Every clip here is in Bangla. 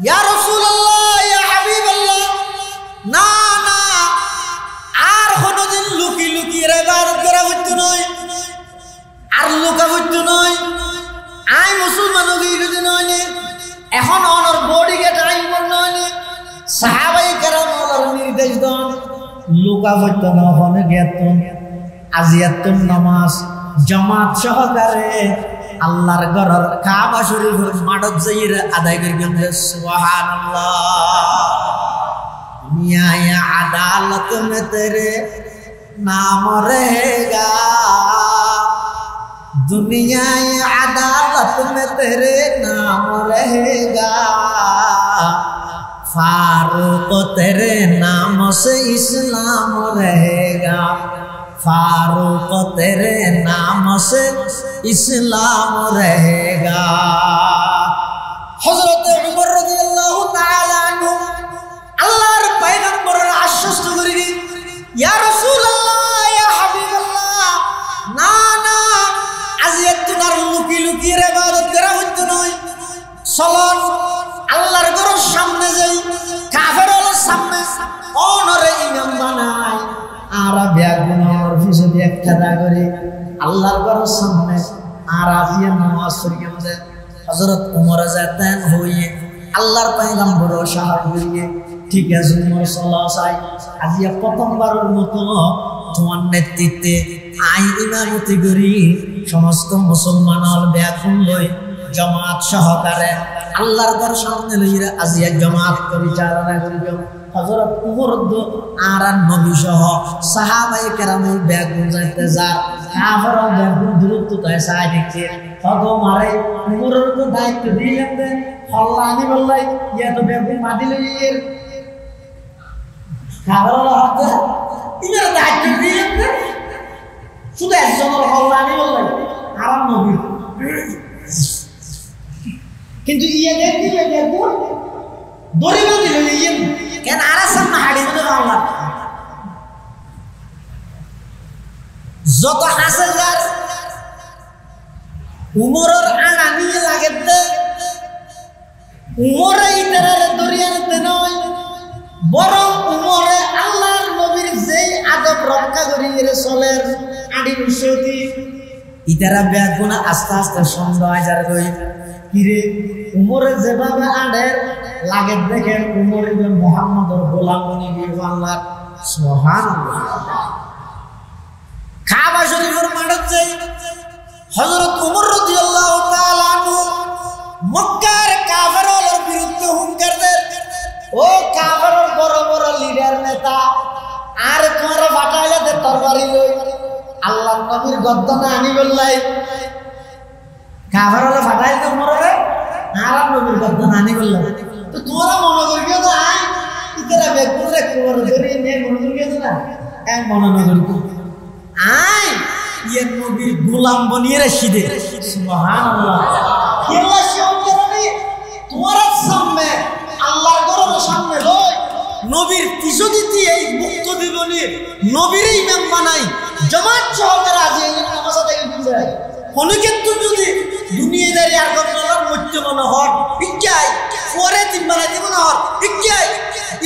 ইয়া রাসূলুল্লাহ, ইয়া হাবিবাল্লাহ, না না, আর কোনদিন লুকি লুকি ইবাদত করা হইতো নয়, আর লুকা হইতো নয়। আই মুসলমান হইতে নয়, এখন অনর বডিকে টাইম করতে নয়। সাহাবায়ে কেরাম ওনার নির্দেশ দেন লুকা হইতো না, ওখানে গেতন আজিয়াতুন নামাজ জামাত সহকারে আল্লাহর ঘরের কাবা শরীফের মাঠত যাইয়ে আদায় করবেন। সুবহানাল্লাহ। মিয়া আদালত মে তেরে নাম रहेगा, दुनिया अदालत में तेरे नाम रहेगा, फारूक तेरे नाम से इस्लाम रहेगा, फारूक तेरे नाम से इस्लाम रहेगा। हजरत उमर रज़ियल्लाहु ताआला अन्हु अल्लाहर पैगम्बरेर आश्वस्त करिनि, या रासूलुल्लाह, या हाबिबाल्लाह, ना ना, আজিয়াতুনার লুকি লুকি ইবাদত করা হইতো নয়। চলন আল্লাহর ঘরের সামনে যাই, কাফেরদের সামনে অনরে ইমাম বানাই, আর বেগুনার পিছে এক খাদা করে আল্লাহর ঘরের সামনে আর আজিয়া নামাজ পড়িয়ে যায়। হযরত উমর যাতেন হইয়ে আল্লাহর পয়গম্বর সাহায্য করিয়ে, ঠিক আছে উমর সাল্লাল্লাহু আলাইহি ওয়াসাল্লাম, আজিয়া প্রথমবারের মতো তোমার নেতৃত্বে আই ইমামতি করি, সমস্ত মুসলমান হল ব্যাকুল লই জামাত সহকারে আল্লাহর ঘর সামনে লইরা আজিয়া জামাত পরিচালনা করিব। হযরত উমর আর নবী সহ সাহাবায়ে কেরামের ব্যাকুল যাইতে যার কাফেররা ব্যাকুল দূরত্ব তাই সাই দেখছে, কত মারে উমরের তো দায়িত্ব দিলেন দেন আল্লাহ আনি বললাই, ইয়া তো ব্যাকুল মাটি লইয়ের কাফেররা হাতে ইনার দায়িত্ব দিলেন দেন, শুধু একজনের কল্যাণী বললেন আর নবী, কিন্তু ইয়ে দেখলে দেখুন দড়ি বাঁধি হয়ে ইয়ে কেন আর সামনে হাড়ি মধ্যে বাংলা যত হাসে যার উমরের আনা নিয়ে লাগে দে, উমরে ইতারে দড়িয়াতে নয়, বরং উমরে আল্লাহর নবীর যেই আদব রক্ষা করিয়ে চলের আদি বিষয়টি ইতারা ব্যাগুনা আস্তে আস্তে সন্দেহ হাজার কই কিরে উমরে যেভাবে আডের লাগে দেখেন উমর ইবনে মুহাম্মদের গোলাম বনি গিয়ে আল্লাহ সুবহানাল্লাহ। কাবা শরীফের মাঠে যাই হযরত উমর রাদিয়াল্লাহু তাআলা আনহু মক্কার কাফেরদের বিরুদ্ধে হুঙ্কার দেন, ও কাফেরের বড় বড় লিডার নেতা, আর তোমরা ফাটাইলে দে তরবারি লই আল্লাহর নবীর গদ্দনা আনি বললাই, কাফেররা ফাটাইতে মরে আর নবীর গদ্দনা আনি বললাই, তো তোমরা মনে করিও না আই ইতরা বেগুরে কোর ধরে নে মনে করিও না এক মনে না করিও আই ইয়ে নবীর গোলাম বনিয়ে রাশিদে। সুবহানাল্লাহ। কেলা শোকরানি তোমরা সামনে আল্লাহর ঘরের সামনে লই নবীর পিছু দিতে এই মুক্ত জীবনী নবীর ইমাম বানাই জামাত সহকারে আজ এই নামাজ আদায় করতে হয়। অনেকে তো যদি দুনিয়াদারি আর গন্ডলার মধ্যে মনে হর ইচ্ছাই পরে দিন বানাইতে মনে হর ইচ্ছাই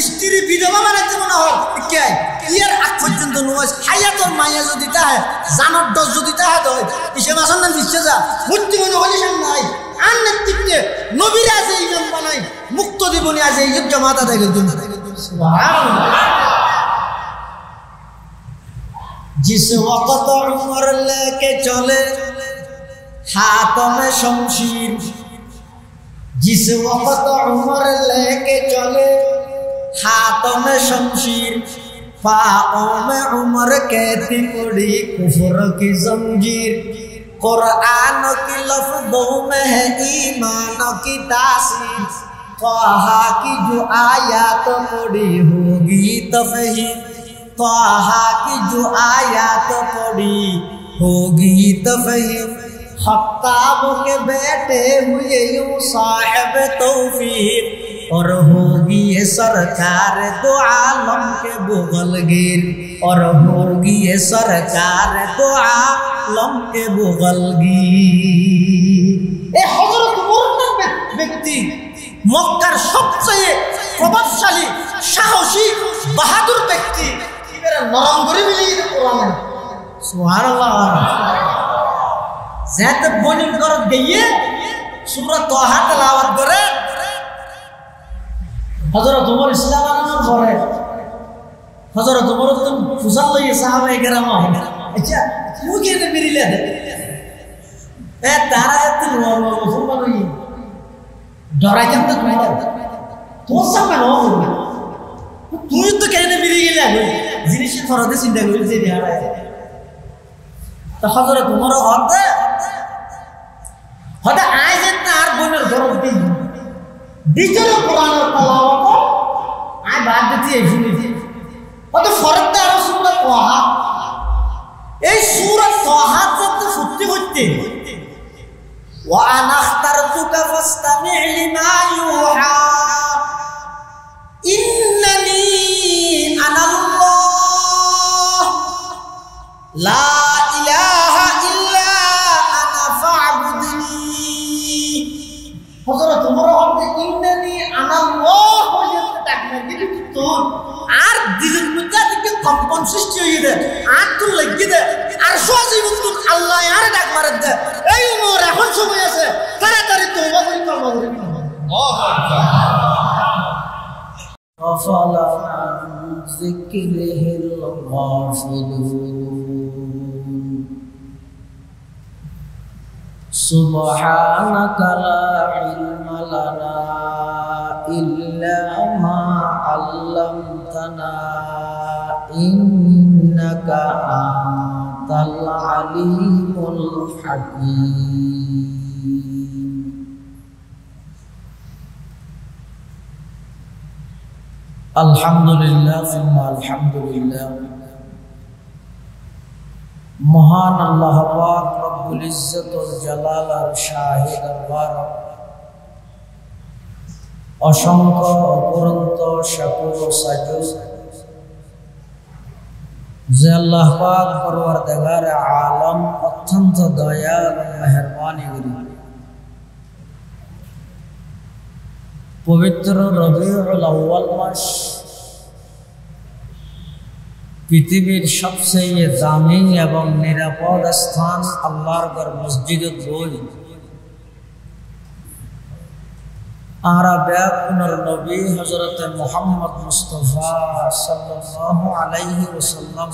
স্ত্রী বিধবা বানাইতে মনে হর ইচ্ছাই ইয়ার আগ পর্যন্ত নয় হায়াতর মায়া যদি তাহে জানার দশ যদি তাহে হয় কিসে মাসন না দিচ্ছে যা মধ্যে মনে হলে নাই আর নেতৃত্বে নবীর আছে ইমাম বানাই মুক্ত জীবনী আছে এই জামাত আদায় করতে। जिस वक्त उमर लेके चले हाथों में शमशीर, जिस वक्त उमर लेके चले हाथों में शमशीर, पाओं में उमर कहती पड़ी कुफर की जंजीर, कुरान की लफ्ज़ों में है ईमान की तासीर, त्वाहा की जो आयत पड़ी होगी तफहीम, त्वाहा की जो आयत पड़ी होगी तफहीम, खत्ताब के बेटे हुए यूं साहिब तौफीक, और होगी ये सरकार दो आलम के बुगलगिर, और होगी ये सरकार दो आलम के बुगलगिर। ए हजरत मुर्तद व्यक्ति মক্কার সবচেয়ে প্রভাবশালী সাহসী বাহাদুর ব্যক্তি এরা নরম করে মিলিয়ে কোরআন সুবহানাল্লাহ যাতে বনির ঘর গিয়ে সূরা তাহা তেলাওয়াত করে হযরত ওমর ইসলাম আনানোর পরে হযরত ওমর তো ফুসাল লইয়ে সাহাবায়ে কেরাম আচ্ছা মুখে নে মিলিলে তারা যাতে মুসলমান হই ডরাই কেন তো তুমি তোর সামনে নয় তুই তো কেন মিলিয়ে গেলে জিনিসের ফরদে চিন্তা করি যে হারায় তা হযরত ওমর হতে আইজেত না আর বোনের ঘর দিই দ্বিতীয় কোরআনের তেলাওয়াত আই বাদ দিতে এসেছি হতে ফরদে আর সূরা তাহা এই সূরা তাহা যত সত্যি হচ্ছে ওয়া আনা আখতারতুকা ফাসতামি' লিমা ইউহা ইন্নানি আনাল্লাহ লা ইলাহা ইল্লা আনা ফা'বুদনি হযরত ওমর বলতে ইন্নানি আনাল্লাহ বলে ডাকনা দিলি তো আর দিলের মধ্যে থেকে কম্পন সৃষ্টি হয়ে যায় আর তো লাগি দে আর সহজে বলতো আল্লাহ আর ডাক মারে দে এই ওমর এখন সময় আছে তাড়াতাড়ি তওবা করি তওবা করি আল্লাহু আকবার غفلا عن ذكره الغافلون سبحانك لا علم لنا إلا ما علمتنا إنك أنت العليم الحكيم আলহামদুলিল্লাহ সুম্মা আলহামদুলিল্লাহ মহান আল্লাহ পাক রব্বুল ইজ্জত ওয়াল জালাল আর শাহিদ দরবার অসংখ্য অপরন্ত শাকুর ও সাজুদ যে আল্লাহ পাক পরওয়ারদিগার আলম অত্যন্ত দয়া এবং মেহেরবানি করি পবিত্র রবিউল আউয়াল মাস পৃথিবীর সবচেয়ে দামি এবং নিরাপদ স্থান আল্লাহর ঘর মসজিদে বই আর ব্যাকুনর নবী হযরত মুহাম্মদ মুস্তাফা সাল্লাল্লাহু আলাইহি ওয়াসাল্লাম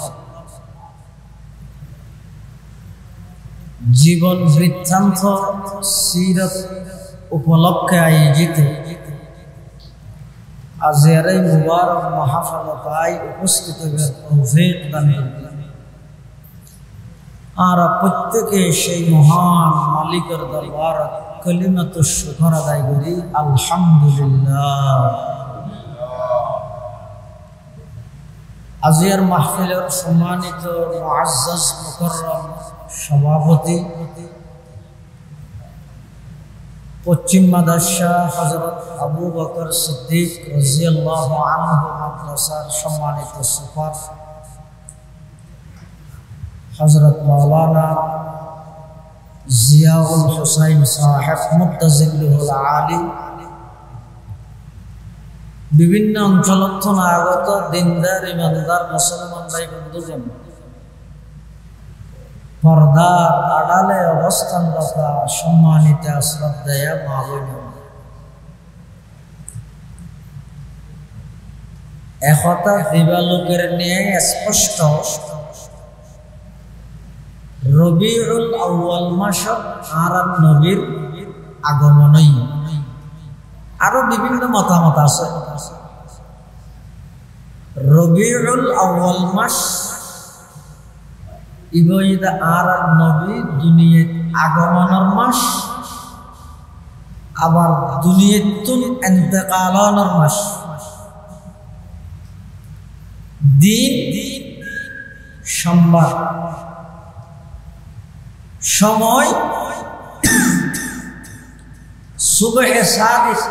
জীবন বৃত্তান্ত সিরাত উপলক্ষে আয়োজিত আজকের এই মুবারক মাহফিলে উপস্থিত হওয়ার তৌফিক দান করুন আর প্রত্যেকে সেই মহান মালিকের দরবারে কালিমাতুশ শুকর আদায় করি আলহামদুলিল্লাহ আজকের মাহফিলের সম্মানিত মুআজ্জাজ মুকাররম সভাপতি পশ্চিম মাদ্রাসা হযরত আবু বকর সিদ্দিক রাদিয়াল্লাহু আনহু মাদ্রাসার সম্মানিত সুপার হযরত মাওলানা জিয়াউল হুসাইন সাহেব মুত্তাজিল্লুল আলী বিভিন্ন অঞ্চল থেকে আগত দিনদার ইমানদার মুসলমান ভাই বন্ধুগণ পর্দার আড়ালে অবস্থানরত সম্মানিত শ্রদ্ধেয় মা বোনেরা একতা দিবালোকের নিয়ে স্পষ্ট রবিউল আউয়াল মাস আর নবীর আগমনই আরো বিভিন্ন মতামত আছে রবিউল আউয়াল মাস ইবঈদ আর নবী দুনিয়াত আগমনের মাস আবার দুনিয়াতুন ইন্তেকালের মাস দিন সোমবার সময় সুবহে সাদিস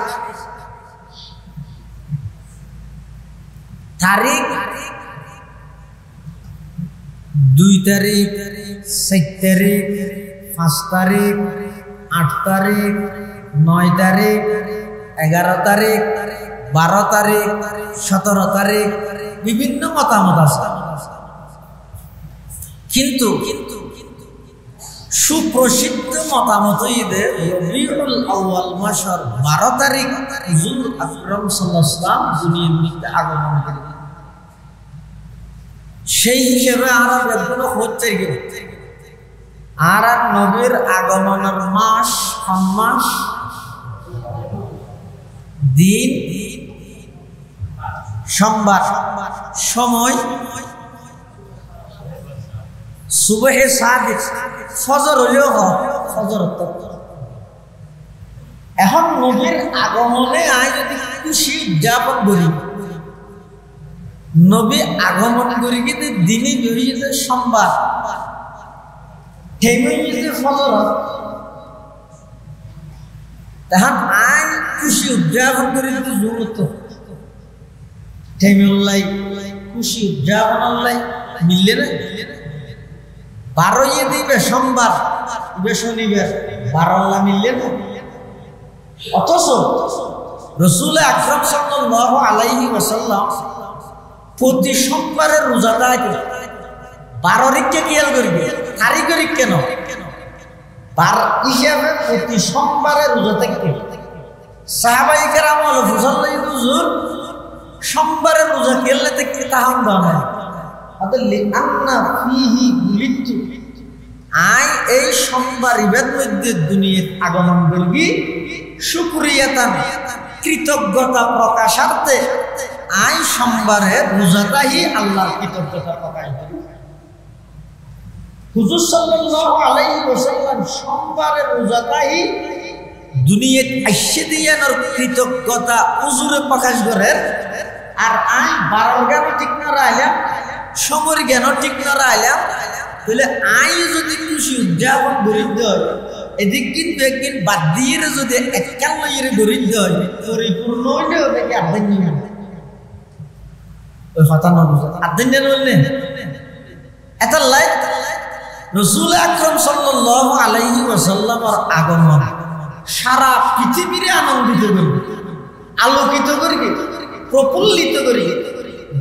তারিখ 2 তারিখ 4 তারিখ 5 তারিখ 8 তারিখ 9 তারিখ 11 তারিখ, 12 তারিখ, 17 তারিখ বিভিন্ন মতামত আছে, কিন্তু সুপ্রসিদ্ধ মতামত ঈদে রবিউল আউয়াল মাসের 12 তারিখ হুজুর আকরাম সাল্লাল্লাহু আলাইহি ওয়াসাল্লাম দুনিয়ার মধ্যে আগমন করেন। সেই হিসেবে আর বেগুলো হচ্ছে আর নবীর আগমনের মাস মাস দিন সোমবার, সময় সুবহে সাদিক, ফজর হলেও ফজর। এখন নবীর আগমনে আয় যদি খুশি উদযাপন করি, নবী আগমন করি কিন্তু দিনই বেরিয়েছে সোমবার, থেমে গেছে ফজর, তখন আয় খুশি উদযাপন করি কিন্তু জরুরত থেমে উল্লাই খুশি উদযাপন উল্লাই মিললে না। 12 দিবে সোমবার, শনিবার, 12 মিললে না। অথচ রাসূল আকরাম সাল্লাল্লাহু আলাইহি ওয়াসাল্লাম প্রতি সোমবারে রোজা রাখে। 12 তারিখকে খেয়াল করবে, তারিখ কেন 12 হিসাবে প্রতি সোমবারে রোজা থাকবে। সাহাবায়ে কেরাম বলে হুজুর সোমবারে রোজা খেললে থেকে তাহাম দানা আয় এই সোমবার ইবাদ মধ্যে দুনিয়ার আগমন করবি শুকরিয়াতান কৃতজ্ঞতা প্রকাশার্থে আয় সোমবারে রোজাটাই আল্লাহর কৃতজ্ঞতা প্রকাশ করি। হুজুর সাল্লাল্লাহু আলাইহি ওয়াসাল্লাম সোমবারে রোজাটাই দুনিয়ার আইসে দিয়ানোর কৃতজ্ঞতা উজুরে প্রকাশ করে। আর আই 12 জ্ঞান ঠিক না রাইলাম, সময়ের জ্ঞান ঠিক না রাইলাম, তাহলে আই যদি খুশি উদযাপন গরিব হয় এদিক কিন্তু একদিন বাদ দিয়ে যদি একাল লইয়ে গরিব হয় পরিপূর্ণ হইলে ওটা কি আর্ধেক নিবেন ওই কথা না বুঝে আর্ধেক নেন বললেন এত লাইক রাসূল আকরাম সাল্লাল্লাহু আলাইহি ওয়াসাল্লামের আগমন সারা পৃথিবীরে আনন্দিত করবে, আলোকিত করবে, প্রফুল্লিত করি।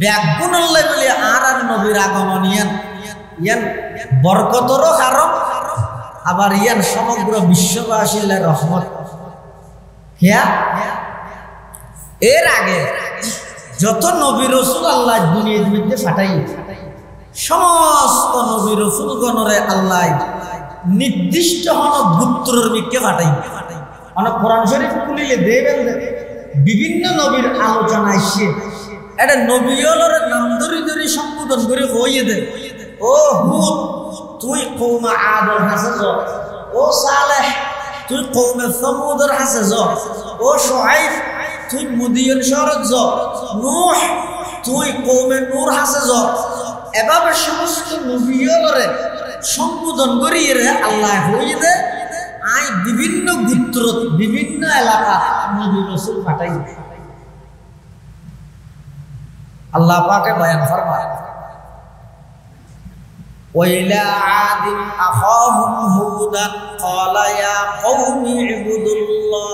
ব্যাগুণ আল্লাহ বলে আর নবীর আগমন ইয়ান বরকতরও কারণ, আবার ইয়ান সমগ্র বিশ্ববাসীর রহমত। এর আগে যত নবী রাসূল আল্লাহ দুনিয়ার মধ্যে পাঠাই, সমস্ত নবী রাসূল গণরে আল্লাহ নির্দিষ্ট হন গোত্রের দিকে পাঠাই। অনেক কোরআন শরীফ খুলিলে দেবেন বিভিন্ন নবীর আলোচনা আসছে, এটা নবীর নাম ধরে ধরে সম্বোধন করে হইয়ে দে। ও হুদ তুই কওমে আদর হাসে য, ও সালেহ তুই কওমে সমুদর হাসে য, ও শুআইব তুই মদিয়ন শহর য, নূহ তুই কওমে নূর হাসে য। এভাবে সমস্ত নবীরে সম্বোধন করিয়ে আল্লাহ হইয়ে দে আই বিভিন্ন গোত্র বিভিন্ন এলাকা নবী রাসূল পাঠাই। আল্লাহ পাকে বয়ান ফরমায় ওয়াইলা আদিন আখাহুম হুদান ক্বালা ইয়া কওমি ইবুদুল্লাহ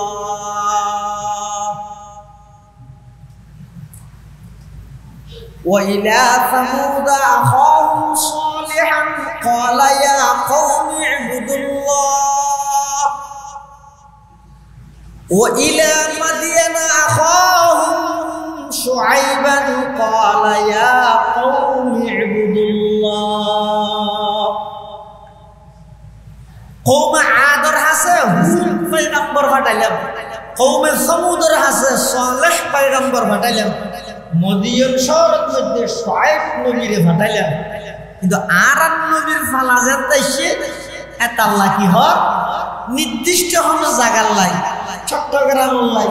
ওয়াইলা সামুদ আখাহুম সালিহান ক্বালা ইয়া কওমি ইবুদুল্লাহ ওয়াইলা মাদিয়ান আখাহুম شعيبا قال يا قوم اعبدوا الله قوم عاد হাসে হুদ পয়গম্বর পাঠাইলাম, কওম সমুদ হাসে সালেহ পয়গম্বর পাঠাইলাম, মদিয়ন শহরের মধ্যে শুআইব নবীরে পাঠাইলাম। কিন্তু আর নবীর ফালা যেতেছে এত আল্লাহ কি হয় নির্দিষ্ট হলো জায়গার লাই, চট্টগ্রাম লাই,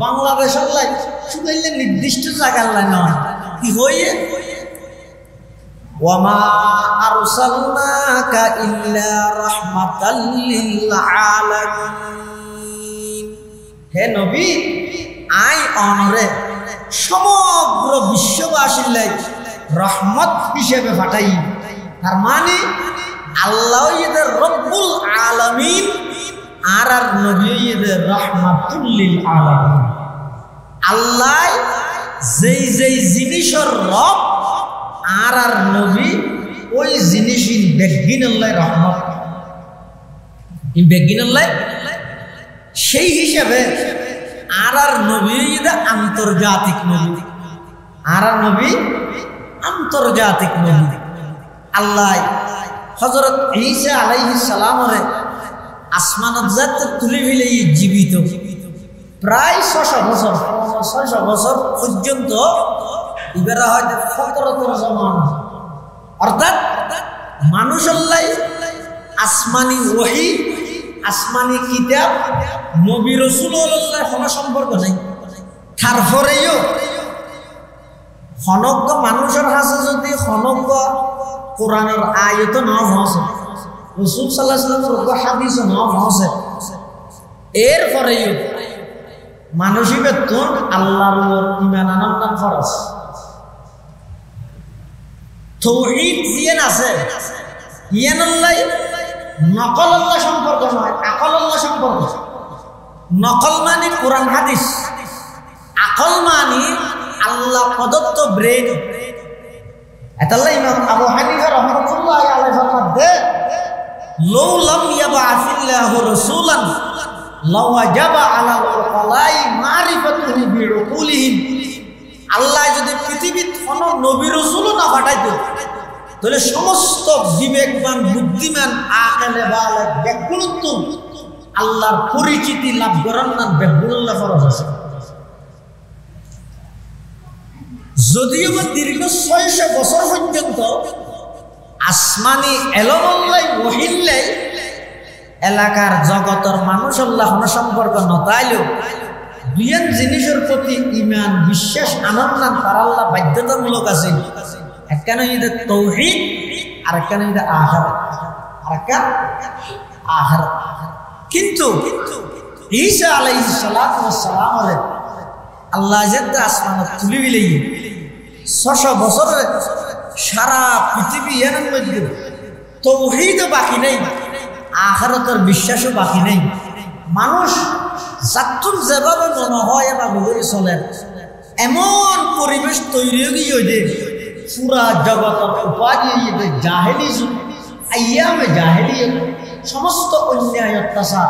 বাংলাদেশের লাই, শুধু নির্দিষ্ট জায়গার লাই নয় কি হইয়ে ওয়ামা আরসালনাকা ইল্লা রাহমাতাল লিল আলামিন। হে নবী আই অনরে সমগ্র বিশ্ববাসীর লাই রহমত হিসেবে পাঠাই। তার মানে আল্লাহ এদের রব্বুল আলামিন আর নবী এদের রাহমাতুল লিল আলামিন। আল্লাহ যেই যেই জিনিসের রব আর নবী ওই জিনিসই বেগিন আল্লাহ রহমত বেগিন আল্লাহ সেই হিসাবে আর নবী আন্তর্জাতিক নবী আর নবী আন্তর্জাতিক নবী আল্লাহ হযরত ঈসা আলাইহিস সালামরে আসমানত যাতে তুলে ফেলে জীবিত প্রায় 600 বছর পর্যন্ত ইবারা হয়তো ফতরতের জামানা অর্থাৎ মানুষ আল্লাহ আসমানি ওহী আসমানি কিতাব নবী রাসূলুল্লাহ কোনো সম্পর্ক নাই তারপরেও হনজ্ঞ মানুষের হাতে যদি হনজ্ঞ কোরআনের আয়াত না হসে রাসূল সাল্লাল্লাহু আলাইহি ওয়াসাল্লামের হাদিস না হসে এরপরেও মানুষই বেতন আল্লাহর উপর ঈমান আনার ফরজ তাওহীদ জিয়ান আছে ইয়ান আল্লাহ নকল আল্লাহ সম্পর্ক নয় আকল আল্লাহ সম্পর্ক নকল মানে কোরআন হাদিস আকল মানে আল্লাহ প্রদত্ত ব্রেন এতাল্লাহ ইমাম আবু হানিফা রাহমাতুল্লাহি আলাইহি ফরমাতে লাউ লাম ইয়াবআসিল্লাহু রাসূলান লাওয়াজাবা আলা উকালাই মারিফাতুহু বিউকুলিহিম আল্লাহ যদি পৃথিবীতে কোনো নবী রাসূল না পাঠাইতো তাহলে সমস্ত বিবেকবান বুদ্ধিমান আকেলে বালেগ ব্যক্তিত্ব আল্লাহর পরিচিতি লাভ করার না বেগুল্লাহ ফরজ আছে যদিও দীর্ঘ 600 বছর পর্যন্ত আসমানি এলমল্লাই ওহিল্লাই এলাকার জগতের মানুষ আল্লাহ সম্পর্ক নতাইলেও দুইজন জিনিসের প্রতি ঈমান বিশ্বাস আনন্দ তার আল্লাহ বাধ্যতামূলক আছে একখানে এটা তাওহীদ আর একখানে এটা আখিরাত আর একটা আখিরাত কিন্তু ঈসা আলাইহিস সালাতু ওয়াস সালাম আল্লাহ যেটা আসমানত তুলি বিলাই 600 বছরে সারা পৃথিবী এর মধ্যে তাওহীদ বাকি নেই আখিরাতের বিশ্বাসও বাকি নেই মানুষ যাত্তুন যেভাবে মনে হয় বা বলে চলে এমন পরিবেশ তৈরি হয়ে গিয়ে পুরা জগতের উপাধি জাহেলি আইয়ামে জাহেলিয়ত সমস্ত অন্যায় অত্যাচার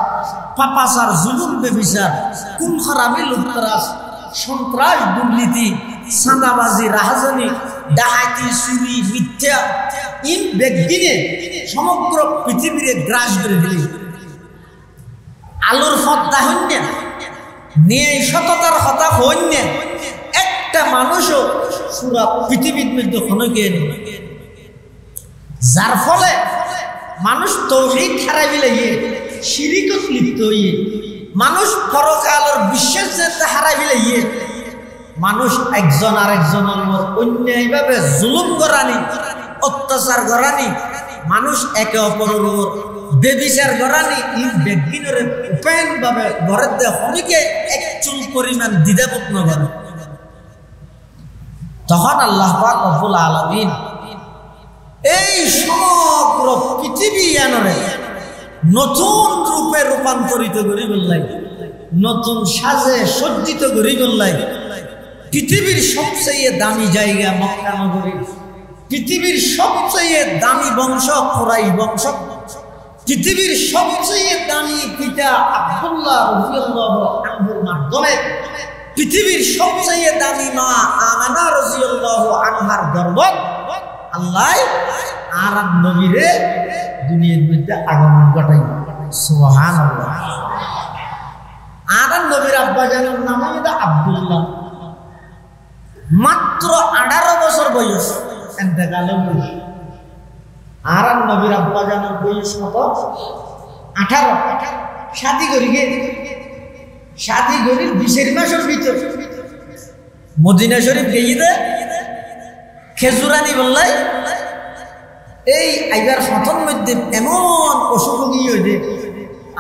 পাপাচার জুলুম বেবিচার খুন খারাপি লুটতরাজ সন্ত্রাস দুর্নীতি চাঁদাবাজি রাহাজানি ডাকাতি চুরি মিথ্যা ইন বেগদিনে সমগ্র পৃথিবীরে গ্রাস করে দিল আলোর ফদ্দা হইন্য নিয়ে সততার হতা হইন্য একটা মানুষও পুরা পৃথিবীর মধ্যে হনকে যার ফলে মানুষ তাওহীদ হারাই ফেলে শিরিকত লিপ্ত হইয়ে মানুষ পরকালের বিশ্বাস যেতে হারাই ফেলে মানুষ একজন আরেকজনের উপর অন্যায়ভাবে জুলুম করানি অত্যাচার করানি মানুষ একে অপরের উপর বেবিচার করানি এই ব্যক্তিদের উপায়ন ভাবে ঘরের দেহ অনেকে এক চুল পরিমাণ দ্বিধাবোধ করে তখন আল্লাহ পাক রব্বুল আলামিন এই সমগ্র পৃথিবী আনরে নতুন রূপে রূপান্তরিত করি বললাই নতুন সাজে সজ্জিত করি বললাই পৃথিবীর সবচেয়ে দামি জায়গা মক্কা নগরী পৃথিবীর সবচেয়ে দামি বংশ কুরাইশ বংশ পৃথিবীর সবচেয়ে দামি পিতা আব্দুল্লাহ রাদিয়াল্লাহু আনহুর মাধ্যমে পৃথিবীর সবচেয়ে দামি মা আমিনা রাদিয়াল্লাহু আনহার গর্ভ আল্লাহ আর নবীরে দুনিয়ার মধ্যে আগমন ঘটাই সুবহানাল্লাহ আর নবীর আব্বা জানের নাম হলো আব্দুল্লাহ মাত্র 18 বছর বয়স ইন্তেকাল হল আর নবীর আব্বা জানের বয়স কত 18 শাদি করি গে শাদি করি 20 মাসের ভিতর মদিনা শরীফ গিয়ে দে খেজুরানি বললাই এই আইবার ফতন মধ্যে এমন অসুখ গিয়ে হইছে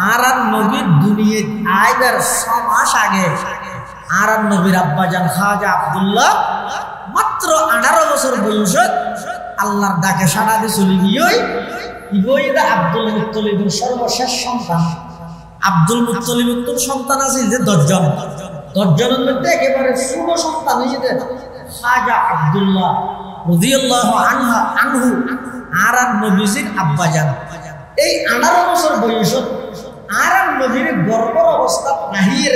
আর নবীর দুনিয়া আইবার 6 মাস আগে আর নবীর আব্বা জান খাজা আব্দুল্লাহ মাত্র 18 বছর বয়সে আল্লাহর ডাকে সাড়া দিয়ে চলে গিয়ে ইবইদা আব্দুল মুত্তালিবের সর্বশেষ সন্তান আব্দুল মুত্তালিবের সন্তান আছে যে 10 জন 10 জনের মধ্যে একেবারে ছোট সন্তান হয়েছে খাজা আব্দুল্লাহ রাদিয়াল্লাহু আনহু আর নবীজির আব্বাজান। এই 18 বছর বয়সত আর নবীর গর্ভর অবস্থা নাহিয়ে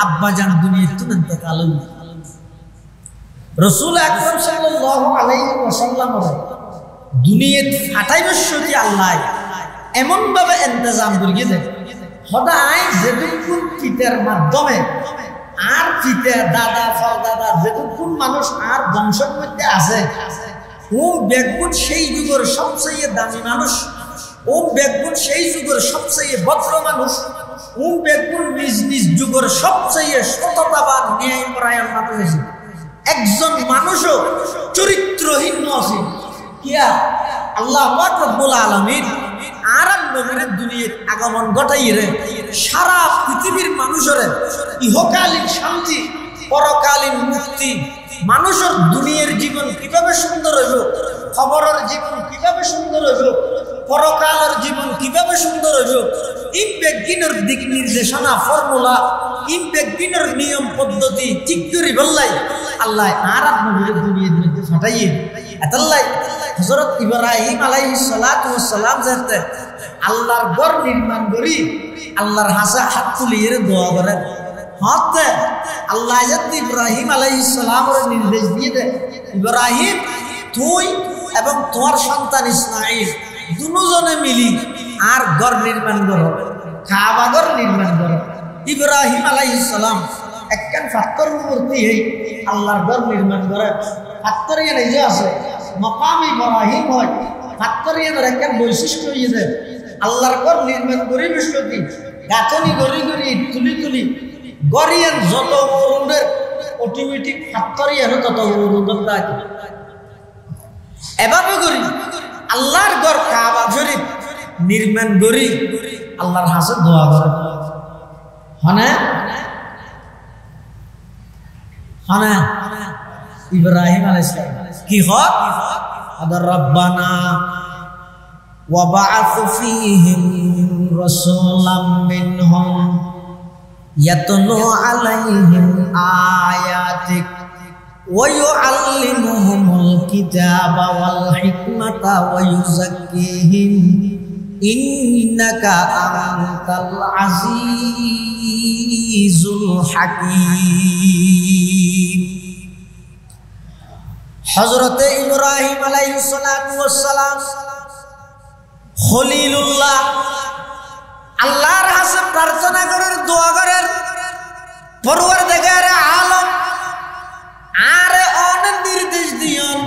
আব্বাজান দুনিয়াতে ইন্তেকাল হল। রাসূল আকরাম সাল্লাল্লাহু আলাইহি ওয়াসাল্লাম দুনিয়াত ফাটাইবার সত্যি আল্লাহ এমন ভাবে ইন্তজাম করিয়ে দেয় সদাই যেটুকুন পিতার মাধ্যমে আর পিতা দাদা ফরদাদা যেটুকুন মানুষ আর বংশের মধ্যে আছে ও ব্যগুণ সেই যুগের সবচেয়ে দামি মানুষ, ও ব্যগুণ সেই যুগের সবচেয়ে ভদ্র মানুষ, ও ব্যগুণ নিজ নিজ যুগের সবচেয়ে সততাবান ন্যায়পরায়ণ মানুষ আছে। একজন মানুষও চরিত্রহীন আছে কিয়া আল্লাহ পাক রব্বুল আলামিন আর নবীর দুনিয়ার আগমন ঘটাইরে সারা পৃথিবীর মানুষের ইহকালীন শান্তি পরকালীন মুক্তি, মানুষের দুনিয়ার জীবন কিভাবে সুন্দর হইব, খবরের জীবন কিভাবে সুন্দর হইব, পরকালের জীবন কিভাবে সুন্দর হইব, ইমবেগিনের দিক নির্দেশনা ফর্মুলা ইমবেগিনের নিয়ম পদ্ধতি ঠিক করে বললাই আল্লাহ আর নবীর দুনিয়ার মধ্যে ফাটাইয়ে এতাল্লাই হযরত ইব্রাহিম আলাইহিস সালাতু ওয়াস সালাম যাতে আল্লাহর ঘর নির্মাণ করি আল্লাহর হাসা হাত তুলিয়ে দোয়া করেন। হতে আল্লাহ যাতে ইব্রাহিম আলাইহিস সালামের নির্দেশ দিয়ে দেয় ইব্রাহিম তুই এবং তোমার সন্তান ইসমাঈল দুজনে মিলি আর ঘর নির্মাণ করো, কাবা ঘর নির্মাণ করো। ইব্রাহিম আলাইহিস সালাম একখান পাথর মূর্তি হই আল্লাহর ঘর নির্মাণ করে। পাথর এর এই যে আছে মাকাম ইব্রাহিম হয়, পাথর এর একখান বৈশিষ্ট্য হইছে আল্লাহর ঘর নির্মাণ করি বিশ্বতি গাঁথনি গড়ি গড়ি তুলি তুলি গড়িয়ান যত উরুদের অটোমেটিক পাথর এর তত উরুদের থাকে। এভাবে করি আল্লাহর ঘর কাবা শরীফ নির্মাণ করি আল্লাহর হাসে দোয়া করে। হনে হনে ইব্রাহিম আলাইহিস সালাম কি হয় আদার রব্বানা ওয়া বা'আথ ফীহিম রাসূলাম মিনহুম ইয়াতলু আলাইহিম আয়াতিক ওয়া ইউআল্লিমুহুমুল কিতাবা ওয়াল হিকমাতা ওয়া ইউযাক্কিহিম ইন্নাকা আনতাল আজিজুল হাকীম। হযরতে ইব্রাহিম আলাইহিস সালাতু ওয়াস সালাম খলিলুল্লাহ আল্লাহর কাছে প্রার্থনা করার দোয়া করার পরওয়ারদিগারে আলম আরে অন নির্দেশ দিয়ন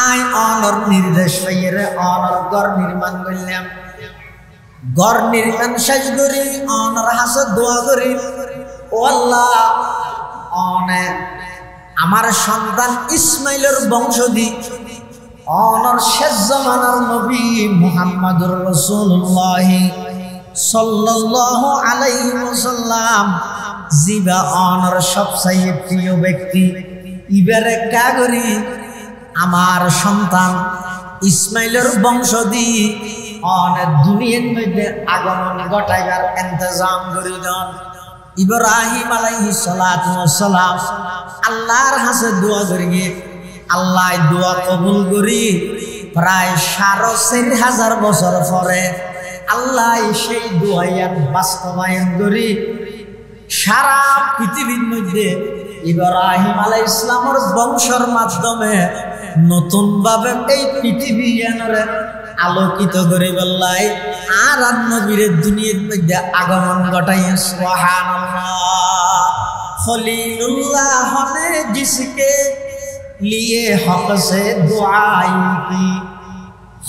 আয় অনর নির্দেশ পাইরে অনর ঘর নির্মাণ করলাম। ঘর নির্মাণ শেষ করি অনর হাসে দোয়া করি ও আল্লাহ অনে আমার সন্তান ইসমাইলের বংশধি অনর শেষ জামানার নবী মুহাম্মদুর রাসূলুল্লাহ সাল্লাল্লাহু আলাইহি ওয়াসাল্লাম জিবা অনর সবচেয়ে প্রিয় ব্যক্তি ইবারে কাগরি আমার সন্তান ইসমাইলের বংশধি অনেক দুনিয়ার মধ্যে আগমন ঘটাইবার ইন্তজাম করি দেন। ইব্রাহিম আলাইহিস সালাতু ওয়াস সালাম আল্লাহর কাছে দোয়া করি আল্লাহ দোয়া কবুল করি। প্রায় ৪,৫০০ বছর পরে আল্লাহ সেই দোয়ায়ান বাস্তবায়ন করি সারা পৃথিবীর মধ্যে ইব্রাহিম আলাইহিস সালামের বংশের মাধ্যমে নতুন ভাবে এই পৃথিবী আলোকিত করে বললাই আর নবীর দুনিয়ার মধ্যে আগমন ঘটাই। সুবহানাল্লাহ। খলিলুল্লাহ ने जिसके लिए हक से दुआई की,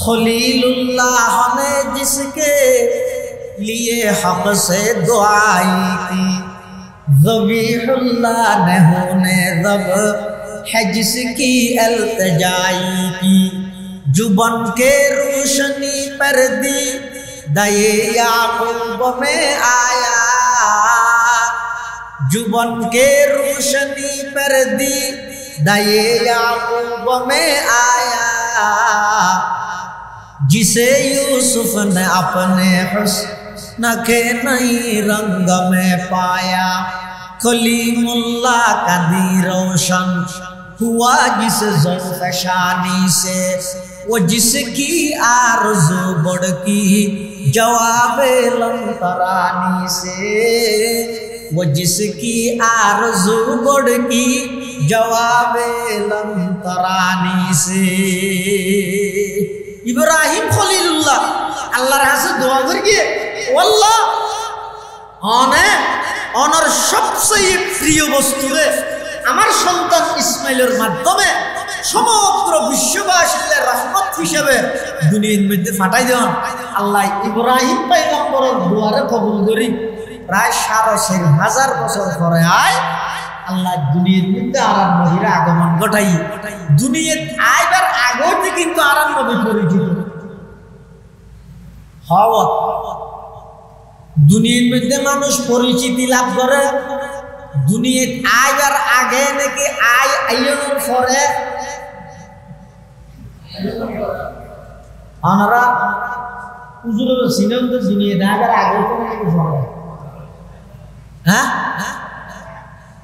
खलीलुल्लाह ने जिसके लिए हक से दुआई की, ज़बीहुल्लाह ने होने ज़ब है जिसकी अल्तजाई की, जुबान के रोशनी पर दी दये याकूब में आया, जुबान के रोशनी पर दी दये याकूब में आया, जिसे यूसुफ ने अपने हुस्न के नई रंग में पाया, कलीमुल्लाह का दी रोशन हुआ जिस ज़ौफ़शानी से, वो जिसकी आरज़ू बढ़की जवाबे लंतरानी से, वो जिसकी आरज़ू बढ़की जवाबे लंतरानी से। इब्राहिम खलीलुल्लाह আল্লাহর কাছে দোয়া করে গিয়ে আল্লাহ অনার সবচেয়ে প্রিয় বস্তু আমার সন্তান ইসমাইলের মাধ্যমে সমগ্র বিশ্ববাসীর রহমত হিসেবে দুনিয়ার মধ্যে ফাটাই দেন। আল্লাহ ইব্রাহিম পয়গম্বরের দোয়ারে কবুল করি। প্রায় 4,500 বছর পরে আল্লাহ দুনিয়ার মধ্যে আরাম নবীর আগমন ঘটাই। দুনিয়ার আইবার আগতে কিন্তু আরাম নবী পরিচিত হওয়া। দুনিয়ার মধ্যে মানুষ পরিচিতি লাভ করে দুনিয়ার আইবার আগে নাকি আইনের পরে। ওনারা হুজুরের সিনেন তো দুনিয়ার আইবার আগে তো নাকি পরে। হ্যাঁ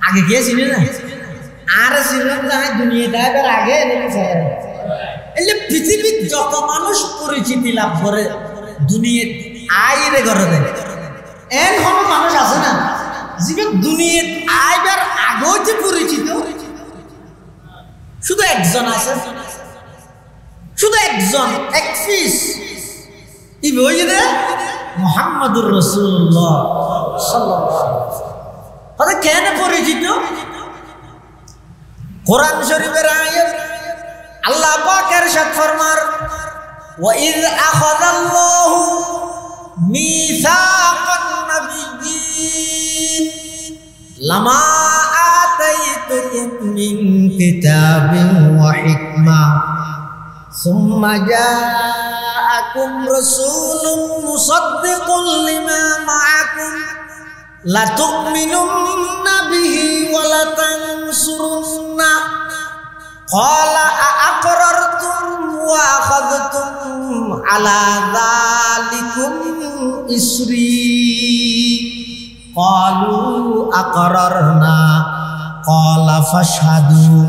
আগে কে চিনে না আর চিনেন জানে দুনিয়ার আইবার আগে নাকি পরে। এলে পৃথিবীর যত মানুষ পরিচিতি লাভ করে দুনিয়ার আইরে ঘরে দেয় এমন মানুষ আছে না যিনি দুনিয়ার আইবার আগেও যে পরিচিত শুধু একজন আছে, শুধু একজন, এক পিস। ই বই যে মুহাম্মাদুর রাসূলুল্লাহ সাল্লাল্লাহু আলাইহি ওয়াসাল্লাম। কথা কেন পরিচিত? কোরআন শরীফের আয়াত আল্লাহ পাক ইরশাদ ফরমার وَإِذْ أَخَذَ اللَّهُ مِيثَاقَ النَّبِيِّينَ لَمَا آتَيْتُكُم مِّن كِتَابٍ وَحِكْمَةٍ ثُمَّ جَاءَكُمْ رَسُولٌ مُصَدِّقٌ لِّمَا مَعَكُمْ لَتُؤْمِنُنَّ بِهِ وَلَتَنصُرُنَّهُ قال أأقررتم وأخذتم على ذلكم إصري قالوا أقررنا قال فاشهدوا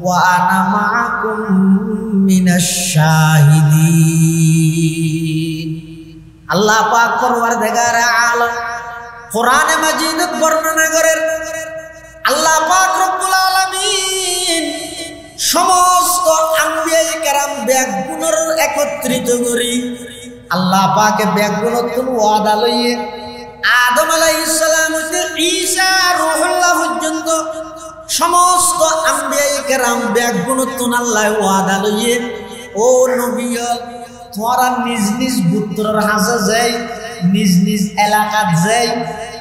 وأنا معكم من الشاهدين। আল্লাহ পাক পরওয়ারদিগার আলম কোরআনে মাজিদত বর্ণনা করেন আল্লাহ পাক রব্বুল আলামিন সমস্ত আম্বিয়ায়ে কেরাম ব্যাগুণর একত্রিত করি আল্লাহ পাকে ব্যাগুণতুল ওয়াদা লইয়ে আদম আলাইহিস সালাম হতে ঈসা রূহুল্লাহ পর্যন্ত সমস্ত আম্বিয়ায়ে কেরাম ব্যাগুণতুল আল্লাহ ওয়াদা লইয়ে ও নবিয়ল তোমরা নিজ নিজ গোত্রের হাজে যাই নিজ নিজ এলাকাত যাই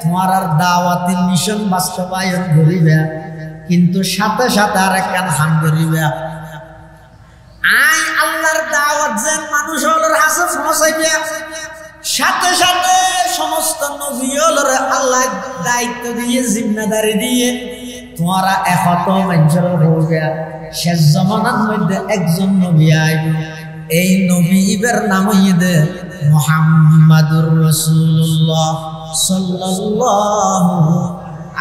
তোমরা দাওয়াতের মিশন বাস্তবায়ন করিবে কিন্তু সাথে সাথে আর একখান হাম করিবে আই আল্লাহর দাওয়াত যেন মানুষ হলোর হাসে পৌঁছাইবে সাথে সাথে সমস্ত নবী হলোর আল্লাহ দায়িত্ব দিয়ে জিম্মেদারি দিয়ে তোমরা একত মানুষের হইবে শেষ জামানার মধ্যে একজন নবী আইবে এই নবীর নাম হইবে মুহাম্মাদুর রাসূলুল্লাহ সাল্লাল্লাহু